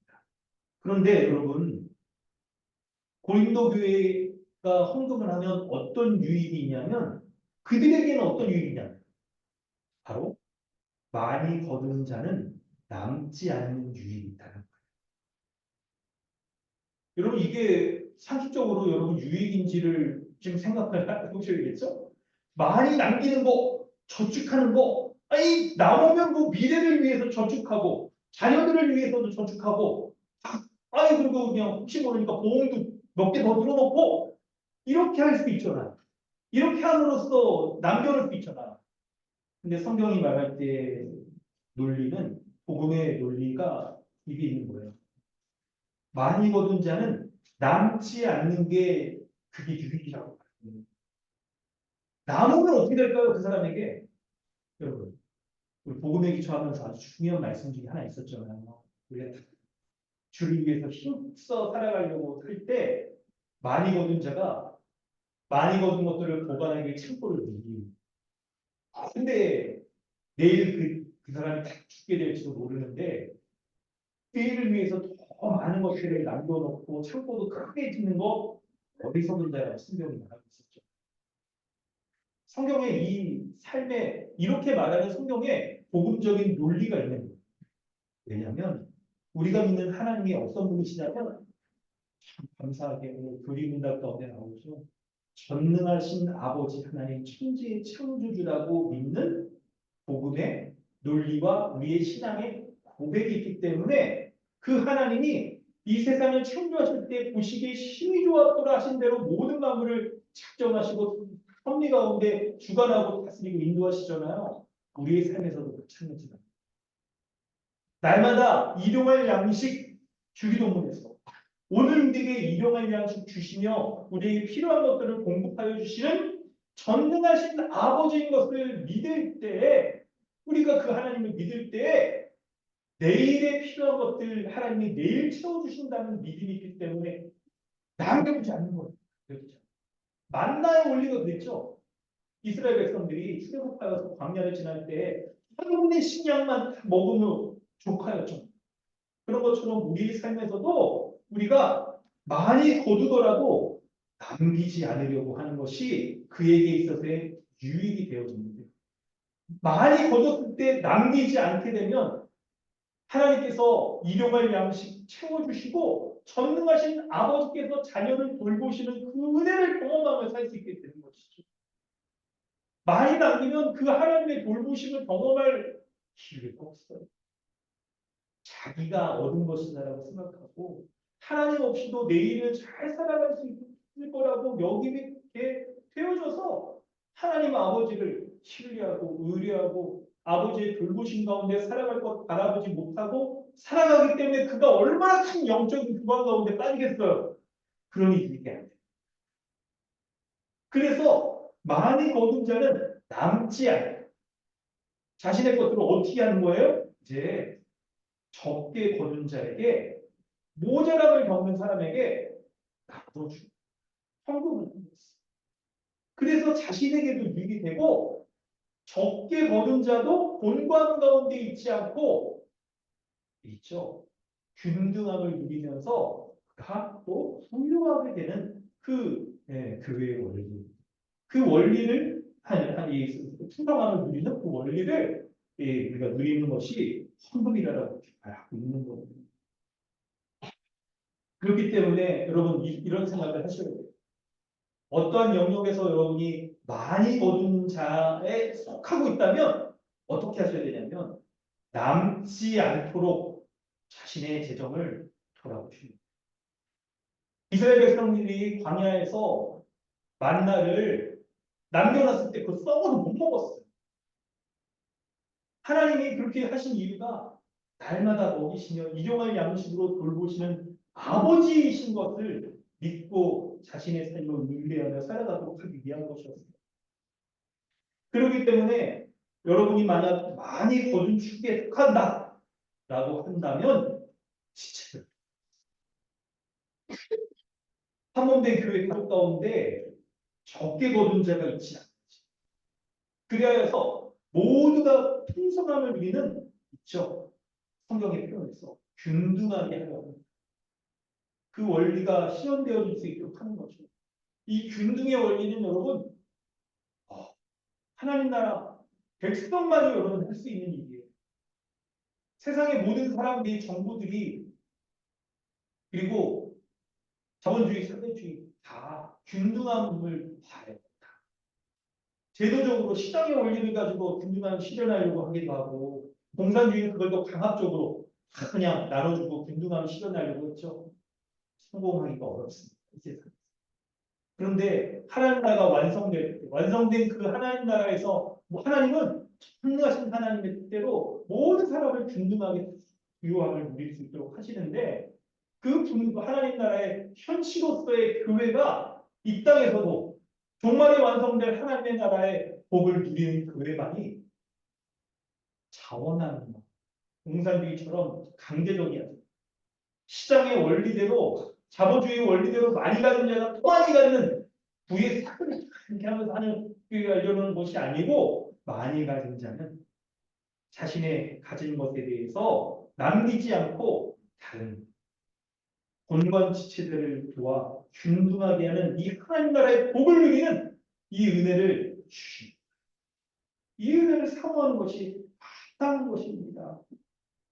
그런데 여러분 고린도 교회가 헌금을 하면 어떤 유익이 있냐면 그들에게는 어떤 유익이 있냐면 바로 많이 거둔 자는 남지 않는 유익이 있다는 거예요. 여러분 이게 상식적으로 여러분 유익인지를 지금 생각을 해보셔야겠죠? 많이 남기는 거, 저축하는 거, 아니 남으면 뭐 미래를 위해서 저축하고 자녀들을 위해서도 저축하고 아니 그리고 그냥 혹시 모르니까 보험도 몇 개 더 들어놓고 이렇게 할 수 있잖아. 이렇게 함으로써 남겨놓을 수 있잖아. 근데 성경이 말할 때 논리는 복음의 논리가 이게 있는 거예요. 많이 거둔 자는 남지 않는 게 그게 유익이라고. 남으면 어떻게 될까요? 그 사람에게 여러분 우리 복음에 기초하면서 아주 중요한 말씀 중에 하나 있었잖아요. 우리가 주를 위해서 힘써 살아가려고 할 때 많이 거둔 자가 많이 거둔 것들을 보관하기 창고를 누리고 근데 내일 그 사람이 다 죽게 될지도 모르는데 내일을 위해서 더 많은 것들을 남겨놓고 창고도 크게 짓는 거 어디서 본다라고 성경이 말하고 있었죠. 성경의 이 삶에 이렇게 말하는 성경에 복음적인 논리가 있는 거예요. 왜냐하면 우리가 믿는 하나님이 어떤 분이시냐면 참 감사하게 오늘 교리문답 가운데 나오죠. 전능하신 아버지 하나님 천지의 창조주라고 믿는 복음의 논리와 우리의 신앙의 고백이 있기 때문에 그 하나님이 이 세상을 창조하실 때 보시기에 힘이 좋았더라 하신 대로 모든 만물을 작정하시고 섭리 가운데 주관하고 다스리고 인도하시잖아요. 우리의 삶에서도 마찬가지다. 날마다 일용할 양식 주기도문에서 오늘 우리에게 일용할 양식 주시며 우리에게 필요한 것들을 공급하여 주시는 전능하신 아버지인 것을 믿을 때 우리가 그 하나님을 믿을 때 내일에 필요한 것들 하나님이 내일 채워주신다는 믿음이 있기 때문에 남겨두지 않는 거예요. 만나의 원리가 그랬죠. 이스라엘 백성들이 출애굽하여서 광야를 지날 때 한 번의 식량만 먹으면 족하였죠. 그런 것처럼 우리 삶에서도 우리가 많이 거두더라도 남기지 않으려고 하는 것이 그에게 있어서의 유익이 되어집니다. 많이 거뒀을 때 남기지 않게 되면 하나님께서 일용할 양식 채워주시고 전능하신 아버지께서 자녀를 돌보시는 그 은혜를 경험하며 살 수 있게 되는 것이죠. 많이 남기면 그 하나님의 돌보심을 경험할 기회가 없어요. 자기가 얻은 것이다라고 생각하고 하나님 없이도 내일을 잘 살아갈 수 있을 거라고 여기게 되어져서 하나님 아버지를 신뢰하고 의뢰하고 아버지의 돌보심 가운데 살아갈 것 바라보지 못하고 살아가기 때문에 그가 얼마나 큰 영적인 불안 가운데 빠지겠어요. 그러니 이게 안 돼요. 그래서 많이 거둔 자는 남지 않아요. 자신의 것들을 어떻게 하는 거예요? 이제 적게 거둔 자에게 모자람을 겪는 사람에게 나눠주고 헌금을 하는 거예요. 그래서 자신에게도 유익이 되고 적게 거둔 자도 곤고함 가운데 있지 않고 있죠. 균등함을 누리면서 또 훌륭하게 되는 그 교회의 원리. 그 원리를 이 풍성함을 누리는 그 원리를 우리가 누리는 것이 헌금이라고 말하고 있는 겁니다. 그렇기 때문에 여러분 이런 생각을 하셔야 돼요. 어떠한 영역에서 여러분이 많이 거둔 자에 속하고 있다면 어떻게 하셔야 되냐면 남지 않도록 자신의 재정을 돌아보십니다. 이스라엘 백성들이 광야에서 만나를 남겨놨을 때 그 썩어도 못 먹었어요. 하나님이 그렇게 하신 이유가 날마다 먹이시며 일용할 양식으로 돌보시는 아버지이신 것을 믿고 자신의 삶을 의뢰하며 살아가도록 하기 위한 것이었습니다. 그렇기 때문에 여러분이 만약 많이 거둔 축에 속한다 라고 한다면 진짜 한몸된 교회 가족 가운데 적게 거둔 자가 있지 않지. 그리하여서 모두가 풍성함을 누리는 있죠. 성경의 표현에서 균등하게 하려고 그 원리가 실현되어질 수 있도록 하는 거죠. 이 균등의 원리는 여러분 하나님 나라 백성만이 여러분 할 수 있는 일이에요. 세상의 모든 사람들이 정부들이 그리고 자본주의 사회주의 다 균등함을 바래요. 제도적으로 시장의 원리를 가지고 균등함을 실현하려고 하기도 하고 공산주의는 그걸 더 강압적으로 다 그냥 나눠주고 균등함을 실현하려고 했죠. 성공하기가 어렵습니다. 이 세상에서. 그런데 하나님 나라가 완성된 그 하나님 나라에서 하나님은 전능하신 하나님의 뜻대로 모든 사람을 균등하게 유효함을 누릴 수 있도록 하시는데 그 하나님 나라의 현시로서의 교회가 이 땅에서도 종말에 완성될 하나님의 나라의 복을 누리는 교회만이 자원하는 공산주의처럼 강제적이 아니라 시장의 원리대로 자본주의 원리대로 많이 가진 자가 더 많이 갖는 부의 사건을 이렇게 하면서 하는 이러는 것이 아니고 많이 가진 자는 자신의 가진 것에 대해서 남기지 않고 다른 본관지체들을 도와 균등하게 하는 이 하나님 나라의 복을 누리는 이 은혜를 주십니다. 이 은혜를 사모하는 것이 마땅한 것입니다.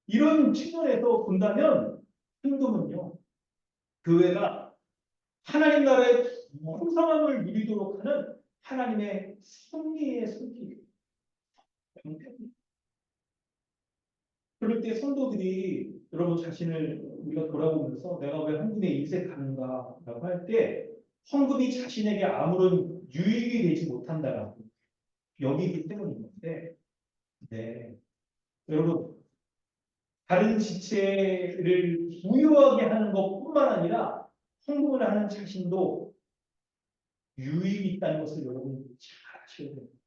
이런 측면에서 본다면 헌금은요. 교회가 하나님 나라의 풍성함을 누리도록 하는 하나님의 섭리의 손길이에요. 그럴 때 성도들이 여러분 자신을 우리가 돌아보면서 내가 왜 헌금에 인색하는가라고 할 때 헌금이 자신에게 아무런 유익이 되지 못한다라고 여기기 때문인 건데 네. 여러분 다른 지체를 부유하게 하는 것뿐만 아니라 헌금을 하는 자신도 유익이 있다는 것을 여러분 잘 아셔야 됩니다.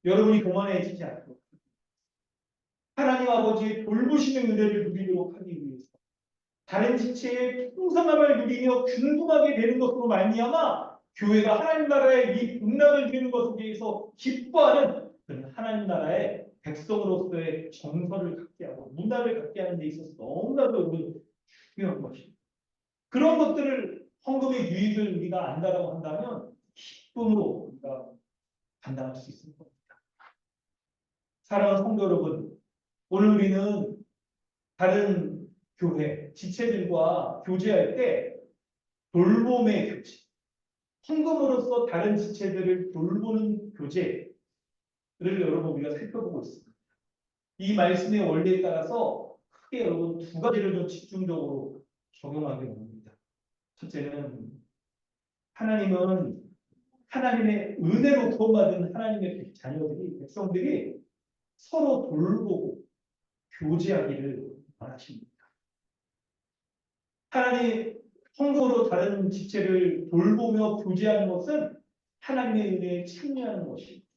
여러분이 교만해지지 않도록 하나님 아버지의 돌보심의 은혜를 누리도록 하기 위해서 다른 지체의 풍성함을 누리며 균등하게 되는 것으로 말미암아 교회가 하나님 나라의 이 복락을 누리는 것에 대해서 기뻐하는 그는 하나님 나라의 백성으로서의 정서를 갖게 하고 문화를 갖게 하는 데 있어서 너무나도 여러분 중요한 것입니다. 그런 것들을 헌금의 유익을 우리가 안다라고 한다면 기쁨으로 우리가 감당할 수 있을 겁니다. 사랑하는 성도 여러분, 오늘 우리는 다른 교회 지체들과 교제할 때 돌봄의 교제, 헌금으로서 다른 지체들을 돌보는 교제를 여러분 우리가 살펴보고 있습니다. 이 말씀의 원리에 따라서 크게 여러분 두 가지를 좀 집중적으로 적용하게 됩니다. 첫째는 하나님은 하나님의 은혜로 구원받은 하나님의 자녀들이 백성들이 서로 돌보고 교제하기를 원하십니다. 하나님 헌금으로 다른 지체를 돌보며 교제하는 것은 하나님의 은혜에 참여하는 것입니다.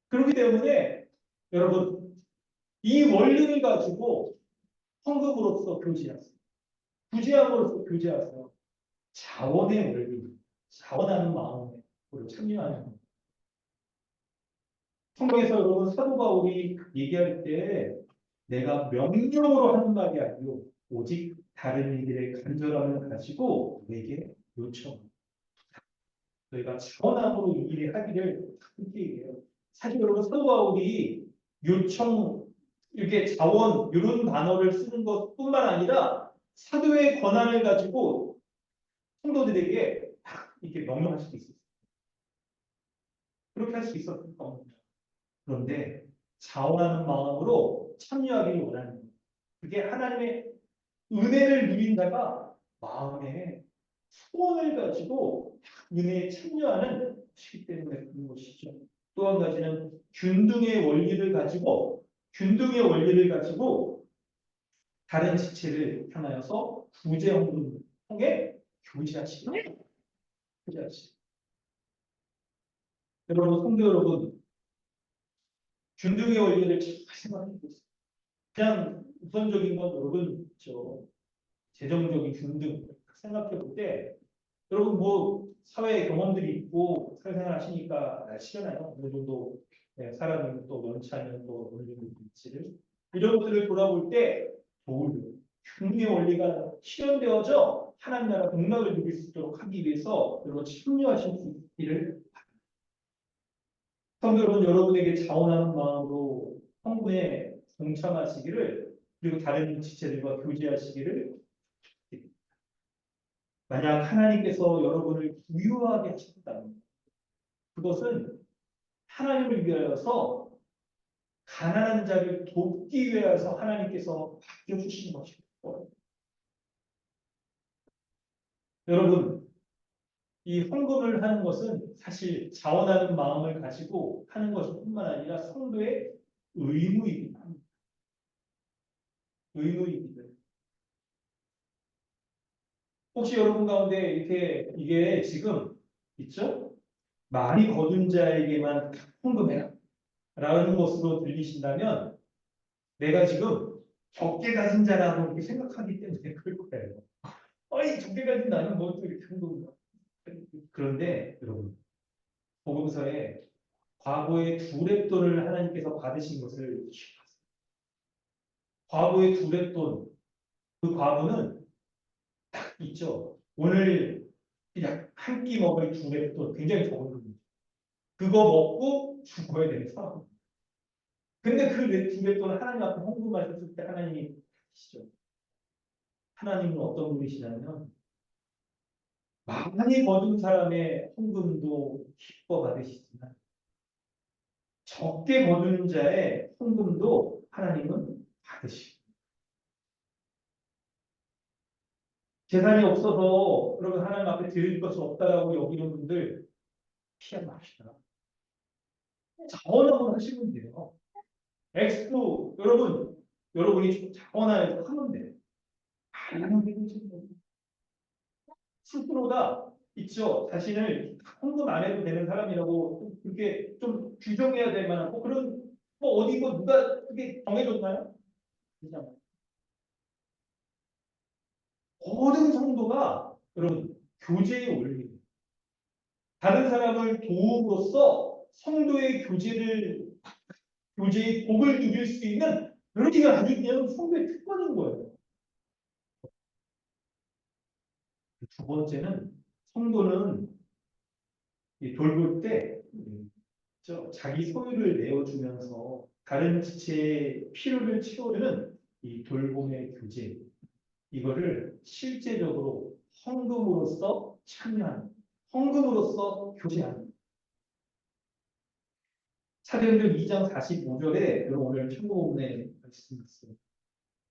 그렇기 때문에 여러분 이 원리를 가지고 헌금으로서 교제하세요. 구제함으로써 교제하세요. 자원의 원리, 자원하는 마음으로 참여하는 것. 성경에서 여러분 사도 바울이 얘기할 때 내가 명령으로 하는 말이 아니요 오직 다른 이들의 간절함을 가지고 내게 요청. 너희가 자원함으로 이 일을 하기를 함께 얘기해요. 사실 여러분 사도 바울이 요청 이렇게 자원 이런 단어를 쓰는 것뿐만 아니라 사도의 권한을 가지고 성도들에게 딱 이렇게 명령할 수도 있었어요. 그렇게 할 수 있었을 겁니다. 그런데 자원하는 마음으로 참여하기를 원하는 거예요. 그게 하나님의 은혜를 누린 자가 마음에 소원을 가지고 은혜에 참여하는 것이기 때문에 그런 것이죠. 또 한 가지는 균등의 원리를 가지고 다른 지체를 향하여서 구제 헌금을 통해 교제하시고 여러분 성도 여러분 균등의 원리를 잘 생각해 보세요. 그냥 우선적인 건 여러분 재정적인 균등 생각해 볼 때 여러분 뭐 사회 경험들이 있고 사회생활 하시니까 아시잖아요. 어느 정도 사람은 또 연차는 또 어느 정도 있지를 이런 것들을 돌아볼 때 도울 균등의 원리가 실현되어져 하나님 나라 복락을 누릴 수 있도록 하기 위해서 여러분 참여하실 수 있기를 성도 여러분 여러분에게 자원하는 마음으로 헌금에 동참하시기를 그리고 다른 지체들과 교제하시기를 만약 하나님께서 여러분을 부유하게 하셨다면 그것은 하나님을 위하여서 가난한 자를 돕기 위해서 하나님께서 맡겨주신 것입니다. 여러분 이 헌금을 하는 것은 사실 자원하는 마음을 가지고 하는 것뿐만 아니라 성도의 의무이기도 합니다. 의무이기도 합니다. 혹시 여러분 가운데 이게 지금 있죠? 많이 거둔 자에게만 헌금해라 라는 것으로 들리신다면 내가 지금 적게 가진 자라고 이렇게 생각하기 때문에 그럴 거예요. 아니 적게 가진 나는 뭐 또 이렇게 헌금을 그런데 여러분 복음서에 과거의 두 렙돈을 하나님께서 받으신 것을 기억하세요. 과거의 두 렙돈 그 과거는 딱 있죠. 오늘 그냥 한 끼 먹을 두 렙돈 굉장히 적은 겁니다. 그거 먹고 죽어야 되는 상황. 근데 그 두 렙돈을 하나님 앞에 헌금하셨을 때 하나님이 하시죠. 하나님은 어떤 분이시냐면 많이 거둔 사람의 헌금도 기뻐 받으시지만 적게 거둔 자의 헌금도 하나님은 받으시고 재산이 없어서 여러분 하나님 앞에 드릴 것이 없다라고 여기는 분들 피하지 맙시다. 자원하고 하시면 돼요. 엑스도 여러분이 자원하여서 하면 돼요. 스스로가 있죠. 자신을 헌금 안 해도 되는 사람이라고 그렇게 좀 규정해야 될 만한 그런 어디 누가 그게 정해줬나요? 모든 성도가 여러분 교제의 원리 다른 사람을 도움으로써 성도의 교제의 복을 누릴 수 있는 여기가 아주 그냥 성도의 특권인 거예요. 두 번째는 성도는 이 돌볼 때 자기 소유를 내어주면서 다른 지체의 필요를 채워주는 이 돌봄의 교제, 이거를 실제적으로 헌금으로써 참여하는, 헌금으로써 교제하는. 사도행전 2장 45절에 여러분 오늘 참고문에 말씀이 있어요.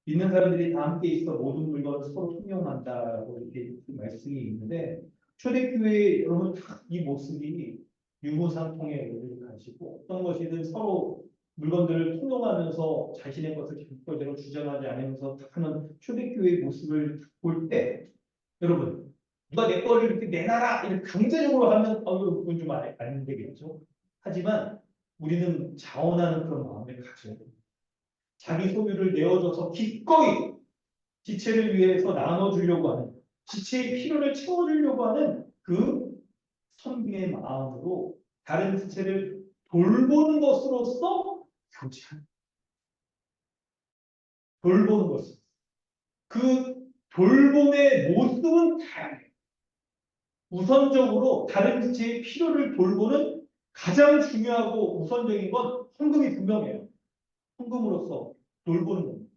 믿는 사람들이 다 함께 있어 모든 물건을 서로 통용한다라고 이렇게 말씀이 있는데, 초대교회 여러분 이 모습이 유무상통의 의미를 가지고 어떤 것이든 서로 물건들을 통용하면서 자신의 것을 절대로 주장하지 않으면서 하는 초대교회의 모습을 볼 때, 여러분 누가 내 거를 이렇게 내놔라 이렇게 강제적으로 하면 그건 좀 안 되겠죠. 하지만 우리는 자원하는 그런 마음을 가져야 됩니다. 자기 소유를 내어줘서 기꺼이 지체를 위해서 나눠주려고 하는, 지체의 필요를 채워주려고 하는 그 선비의 마음으로 다른 지체를 돌보는 것으로서 교제하는, 돌보는 것으로. 그 돌봄의 모습은 다양해요. 우선적으로 다른 지체의 필요를 돌보는 가장 중요하고 우선적인 건 헌금이 분명해요. 헌금으로서 돌보는 겁니다.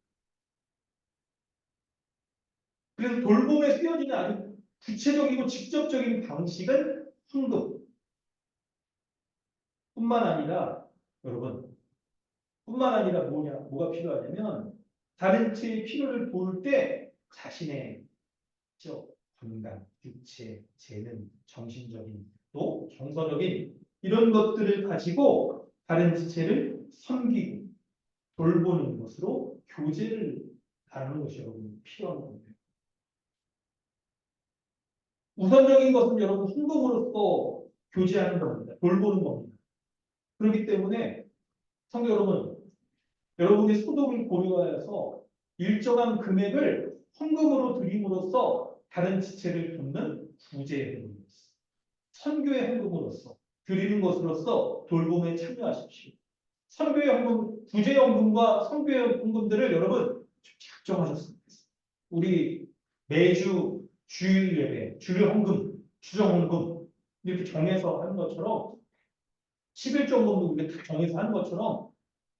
그래서 돌봄에 쓰여지는 아주 구체적이고 직접적인 방식은 헌금. 뿐만 아니라, 여러분, 뿐만 아니라 뭐가 필요하냐면, 다른 체의 필요를 도울 때 자신의 건강, 육체, 재능, 정신적인, 또 정서적인 이런 것들을 가지고 다른 지체를 섬기고 돌보는 것으로 교제를 나누는 것이 여러분 필요한 겁니다. 우선적인 것은 여러분 헌금으로서 교제하는 겁니다. 돌보는 겁니다. 그렇기 때문에 성도 여러분, 여러분의 소득을 고려하여서 일정한 금액을 헌금으로 드림으로써 다른 지체를 돕는 구제의 헌금으로서, 선교의 헌금으로써 드리는 것으로서 돌봄에 참여하십시오. 선교의 헌금, 구제의 헌금과 선교의 헌금들을 여러분 작정하셨으면 좋겠습니다. 우리 매주 주일 예배, 주일 헌금, 주정 헌금 이렇게 정해서 하는 것처럼 11조 헌금도 우리가 다 정해서 하는 것처럼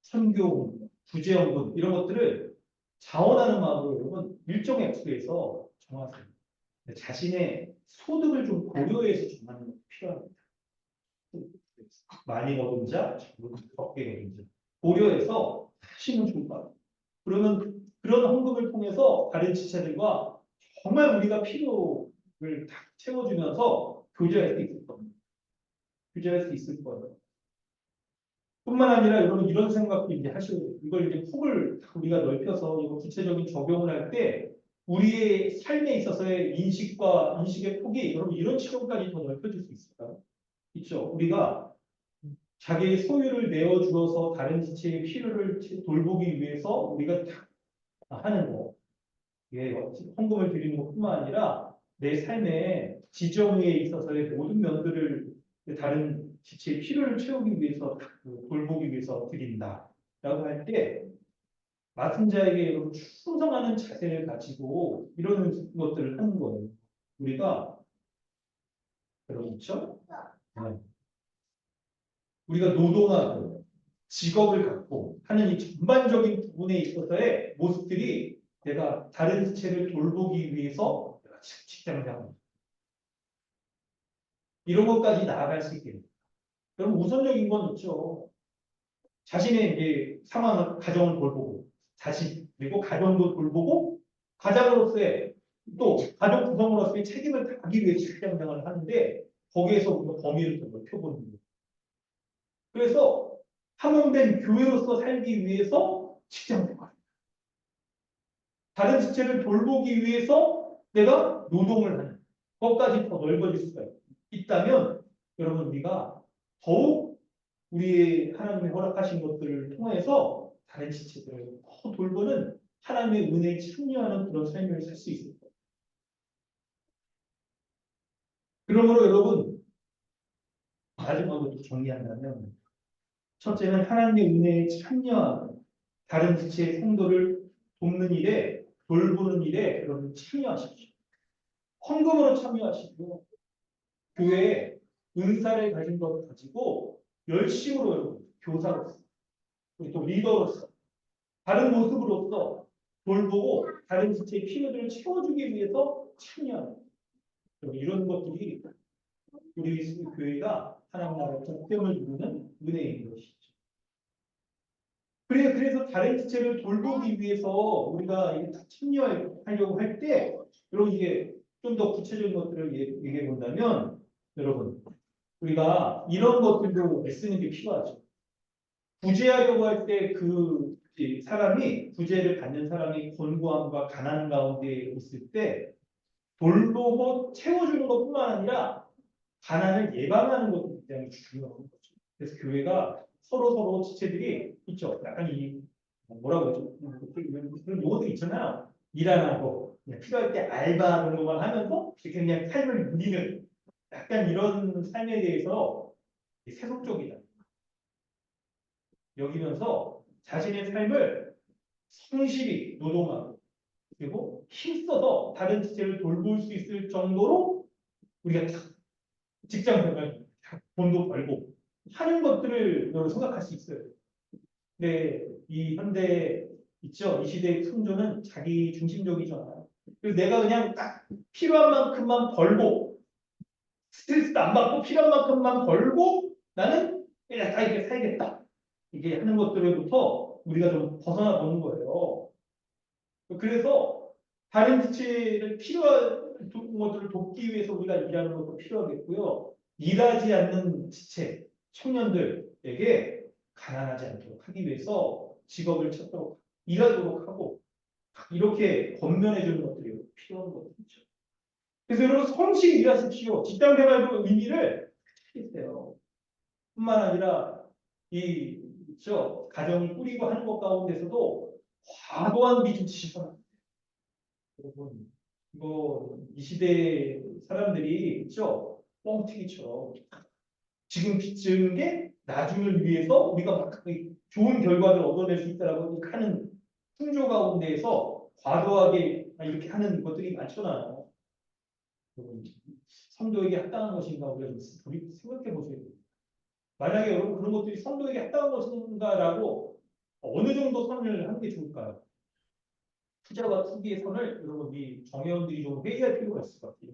선교 헌금, 구제 헌금 이런 것들을 자원하는 마음으로 여러분 일정의 액수에서 정하세요. 자신의 소득을 좀 고려해서 정하는 것도 필요합니다. 많이 거둔 자, 적게 거둔 자 고려해서 하시면 좋을 것 같아요. 그러면 그런 헌금을 통해서 다른 지체들과 정말 우리가 필요를 다 채워주면서 교제할 수 있을 겁니다. 교제할 수 있을 거예요. 뿐만 아니라 여러분 이런 생각도 이제 하셔야 돼요. 이걸 이제 폭을 우리가 넓혀서 이거 구체적인 적용을 할 때 우리의 삶에 있어서의 인식의 폭이 여러분 이런 측면까지 더 넓혀질 수 있을까요? 있죠. 우리가 자기의 소유를 내어주어서 다른 지체의 필요를 돌보기 위해서 우리가 하는 거, 이게 헌금을 드리는 것뿐만 아니라 내 삶의 지정에 있어서의 모든 면들을 다른 지체의 필요를 채우기 위해서 돌보기 위해서 드린다라고 할 때 맡은 자에게 충성하는 자세를 가지고 이런 것들을 하는 거예요. 우리가 여러분 있죠? 네. 우리가 노동하고 직업을 갖고 하는 이 전반적인 부분에 있어서의 모습들이 내가 다른 지체를 돌보기 위해서 내가 직장을 하고 이런 것까지 나아갈 수 있게 됩니다. 그럼 우선적인 건 있죠. 자신의 이제 상황을, 가정을 돌보고, 자신, 그리고 가정도 돌보고, 가장으로서의, 또 가족 구성으로서의 책임을 다하기 위해 직장 생활을 하는데, 거기에서 우리가 범위를 좀 넓혀보는 거예요. 그래서 함흥된 교회로서 살기 위해서 직장 생활. 다른 지체를 돌보기 위해서 내가 노동을 하는 것까지 더 넓어질 수가 있다면, 여러분, 우리가 더욱 우리의 하나님이 허락하신 것들을 통해서 다른 지체들을 더 돌보는 하나님의 은혜에 참여하는 그런 삶을 살 수 있을 거예요. 그러므로 여러분 마지막으로 정리한다면 첫째는 하나님의 은혜에 참여하고 다른 지체의 성도를 돕는 일에 돌보는 일에 여러분 참여하십시오. 헌금으로 참여하시고 교회에 은사를 가진 것 가지고 열심으로 여러분 교사로서 또 리더로서 다른 모습으로서 돌보고 다른 지체의 필요들을 채워주기 위해서 참여하는 이런 것들이 우리 교회가 하나님 나라의 복됨을 이루는 은혜인 것이죠. 그래서 다른 지체를 돌보기 위해서 우리가 참여하려고 할 때, 여러분 이게 좀 더 구체적인 것들을 얘기해 본다면, 여러분 우리가 이런 것들도 애쓰는 게 필요하죠. 구제하려고 할 때 그 사람이 구제를 받는 사람이 곤고함과 가난 가운데 있을 때 돌보고 채워주는 것뿐만 아니라 가난을 예방하는 것도 굉장히 중요한 거죠. 그래서 교회가 서로 지체들이 있죠. 약간 이 뭐라고 하죠? 그런 용어들 있잖아요. 일 안 하고 그냥 필요할 때 알바 정도만 하면서 그냥 삶을 누리는 약간 이런 삶에 대해서 세속적이다. 여기면서 자신의 삶을 성실히 노동하고 그리고 힘써서 다른 지체를 돌볼 수 있을 정도로 우리가 직장 생활, 돈도 벌고 하는 것들을 여러분 생각할 수 있어요. 근데 이 현대 있죠. 이 시대의 풍조는 자기 중심적이잖아요. 그래서 내가 그냥 딱 필요한 만큼만 벌고 스트레스도 안 받고 필요한 만큼만 벌고 나는 그냥 다 이렇게 살겠다. 이게 하는 것들로부터 우리가 좀 벗어나 보는 거예요. 그래서 다른 지체를 필요한 것들을 돕기 위해서 우리가 일하는 것도 필요하겠고요. 일하지 않는 지체, 청년들에게 가난하지 않도록 하기 위해서 직업을 찾도록 일하도록 하고 이렇게 권면해 주는 것들이 필요한 것들이죠. 그래서 여러분 성실히 일하십시오. 직장 생활도 의미를 찾으세요. 뿐만 아니라 이 있죠. 가정을 꾸리고 하는 것 가운데서도 과도한 빚을 지시면 여러분 이거 이 시대 사람들이 있죠. 뻥튀기처럼 지금 빚지은 게 나중을 위해서 우리가 막 좋은 결과를 얻어낼 수 있다라고 하는 풍조 가운데에서 과도하게 이렇게 하는 것들이 많잖아요. 여러분, 성도에게 합당한 것인가 우리가 좀 생각해 보셔야 돼요. 만약에 여러분 그런 것들이 성도에게 합당한 것인가라고 어느 정도 선을 하는 게 좋을까요? 투자와 투기의 선을 여러분 우리 정회원들이 좀 회의할 필요가 있을 것 같아요.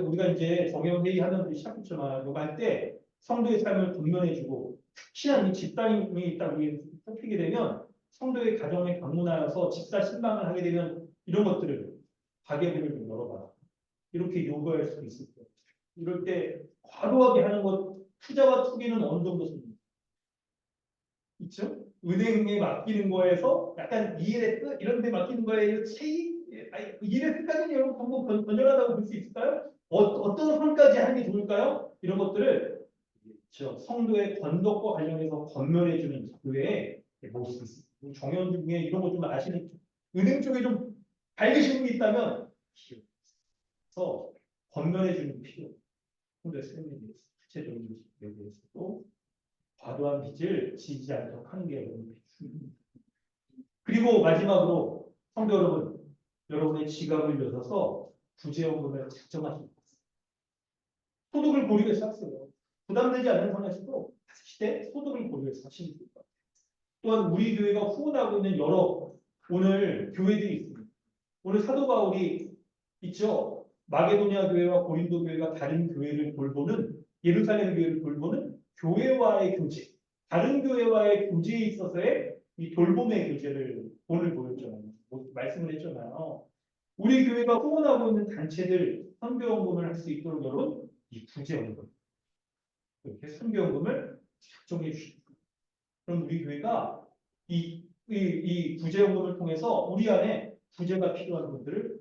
우리가 이제 정회원 회의하면 시작했지만 이거 할 때 성도의 삶을 권면해주고 특히나 이 집사님이 딱 뽑히게 되면 성도의 가정에 방문하여서 집사 신방을 하게 되면 이런 것들을 가계부를 좀 열어봐 이렇게 요구할 수도 있을 거예요. 이럴 때 과도하게 하는 것 투자와 투기는 어느 정도 있죠? 은행에 맡기는 거에서 약간 이해의 뜻 이런 데 맡기는 거에 차이 이해의 뜻까지는 여러분 한번 번연하다고 볼 수 있을까요? 어떤 선까지 하는 게 좋을까요? 이런 것들을 성도의 건덕과 관련해서 권면해 주는 교회의 모습이 있습니다. 정연 중에 이런 거 좀 아시는 은행 쪽에 좀 밝으신 분이 있다면 그래서 권면해 주는 필요. 성도의 삶에 대해서 구체적인 것에 대해서도 과도한 빚을 지지 않도록 하는 게 필요합니다. 그리고 마지막으로 성도 여러분, 여러분의 지갑을 열어서 구제원금을 작정하십시오. 소득을 고려해서 하세요. 부담되지 않는 선에서도 하실 때 소득을 고려해서 하시면 됩니다. 또한 우리 교회가 후원하고 있는 여러 오늘 교회들이 있습니다. 오늘 사도 바울이 있죠. 마게도니아 교회와 고린도 교회가 다른 교회를 돌보는 예루살렘 교회를 돌보는 교회와의 교제, 다른 교회와의 교제에 있어서의 이 돌봄의 교제를 오늘 보였잖아요. 말씀을 했잖아요. 우리 교회가 후원하고 있는 단체들 선교연금을 할 수 있도록 여러분 이 구제연금 이렇게 선교연금을 작정해 주십니다. 그럼 우리 교회가 이 구제연금을 통해서 우리 안에 구제가 필요한 분들을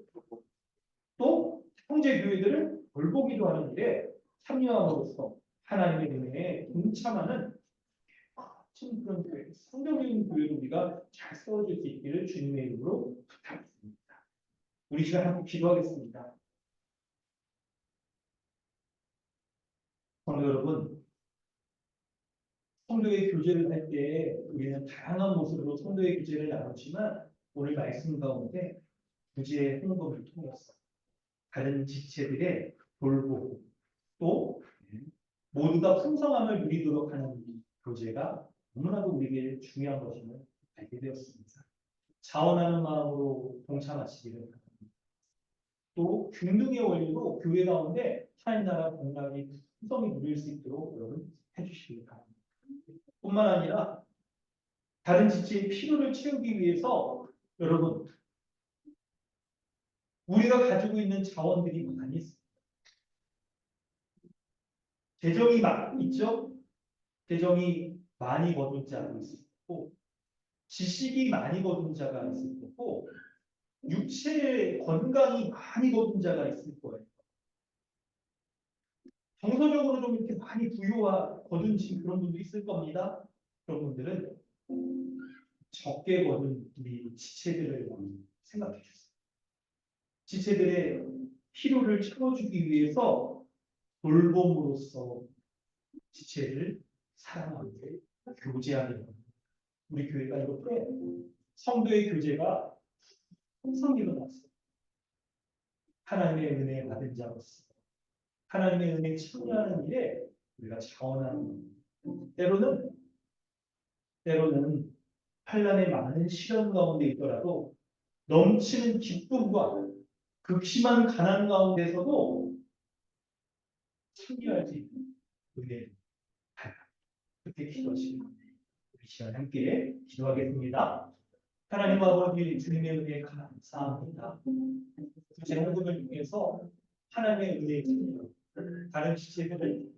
또 형제 교회들을 돌보기도 하는 일에 참여함으로써 하나님의 은혜에 동참하는 그런 교회, 성경적인 교회로 우리가 잘 세워질 수 있기를 주님의 이름으로 부탁드립니다. 우리 시간 함께 기도하겠습니다. 성도 여러분, 성도의 교제를 할 때 우리는 다양한 모습으로 성도의 교제를 나누지만 오늘 말씀 가운데 교제의 홍보를 통해서 다른 지체들의 돌보고 또 모두가 풍성함을 누리도록 하는 이 교제가 너무나도 우리에게 중요한 것임을 알게 되었습니다. 자원하는 마음으로 동참하시기를 바랍니다. 또 균등의 원리로 교회 가운데 하나님 나라 공락이 풍성히 누릴 수 있도록 여러분 해주시기 바랍니다. 뿐만 아니라 다른 지체의 필요를 채우기 위해서 여러분 우리가 가지고 있는 자원들이 많이 있습니다. 재정이 있죠? 재정이 많이 거둔 자가 있을 거고 지식이 많이 거둔 자가 있을 거고 육체의 건강이 많이 거둔 자가 있을 거예요. 정서적으로 좀 이렇게 많이 부유와 거둔 그런 분도 있을 겁니다. 그런 분들은 적게 거둔 우리 지체들을 생각해 주세요. 지체들의 필요를 채워주기 위해서 돌봄으로써 지체를 사랑하고 교제하는 우리 교회가 이렇게 성도의 교제가 항상 일어났어요. 하나님의 은혜 받은 자로서 하나님의 은혜 참여하는 일에 우리가 자원하는 때로는 환난의 많은 시련 가운데 있더라도 넘치는 기쁨과 극심한 가난 가운데서도 참여할 수 있는 은혜를 받아 그렇게 기도하시기 바랍니다. 우리 시간 함께 기도하겠습니다. 하나님 아버지 주님의 은혜에 감사합니다. 제 헌금을 통해서 하나님의 은혜에 참여 다른 지체들을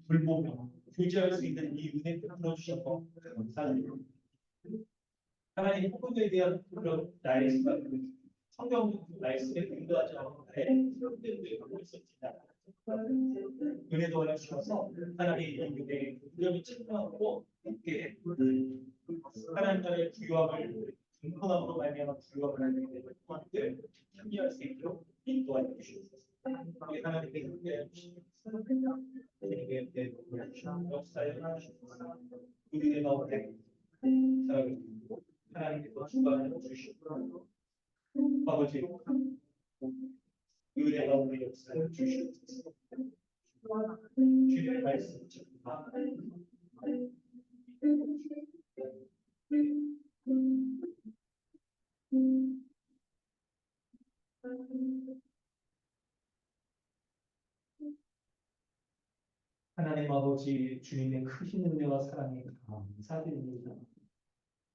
돌보며 교제할 수 있는 이 은혜 베풀어 주셔서 감사드립니다. 하나님 복음에 대한 그런 나의 성경 말씀에 인도하지 않은 나의 생각들을 갖고 있었지만 은혜도 하나 주셔서 하나님 이 은혜에 분명히 참여하고 함께 하나님 나라의 부유함을 분명함으로 말미암아 부유함을 하게 되는 동안들 참여할 수 있도록 인도하여 주시옵소서. 하나님께 함께하여 주시옵소서. 하나님께 역사에 주시옵소서. 우리의 가운데 사랑을 드리고 하나님께서 주관하여 주시옵소서. 아버지 은혜 가운데 역사에 주시옵소서. 주의 말씀 듣고 하나님 아버지 주님의 크신 은혜와 사랑에 감사드립니다.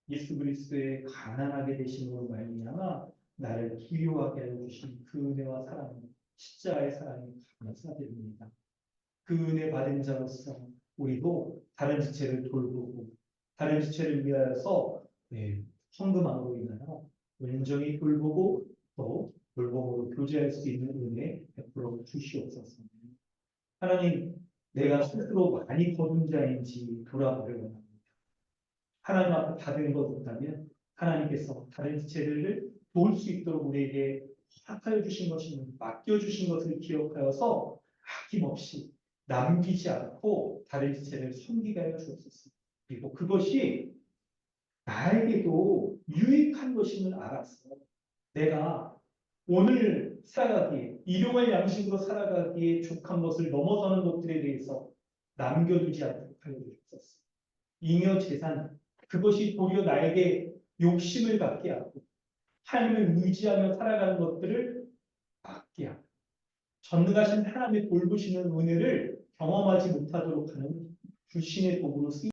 예수 그리스도의 가난하게 되심으로 말미암아 나를 기묘하게 하여 주신 그 은혜와 사랑, 십자가의 사랑에 감사드립니다. 그 은혜 받은 자로서 우리도 다른 지체를 돌보고 다른 지체를 위하여서 헌금함으로 인하여 온전히 돌보고 또 돌봄으로 교제할 수 있는 은혜 베풀어 주시옵소서. 하나님, 내가 스스로 많이 거둔 자인지 돌아보려고 합니다. 하나님 앞에 받은 것 없다면 하나님께서 다른 지체들을 도울 수 있도록 우리에게 허락하여 주신 것이 맡겨주신 것을 기억하여서 아낌없이 남기지 않고 다른 지체를 섬기게 하여 주옵소서. 그리고 그것이 나에게도 유익한 것임을 알았어. 내가 오늘 살아가기에 일용할 양식으로 살아가기에 족한 것을 넘어서는 것들에 대해서 남겨두지 않도록 하여 주옵소서. 잉여 재산 그것이 도리어 나에게 욕심을 갖게 하고 하나님을 의지하며 살아가는 것들을 막게 하고 전능하신 하나님의 돌보시는 은혜를 경험하지 못하도록 하는 불신의 도구로 쓰이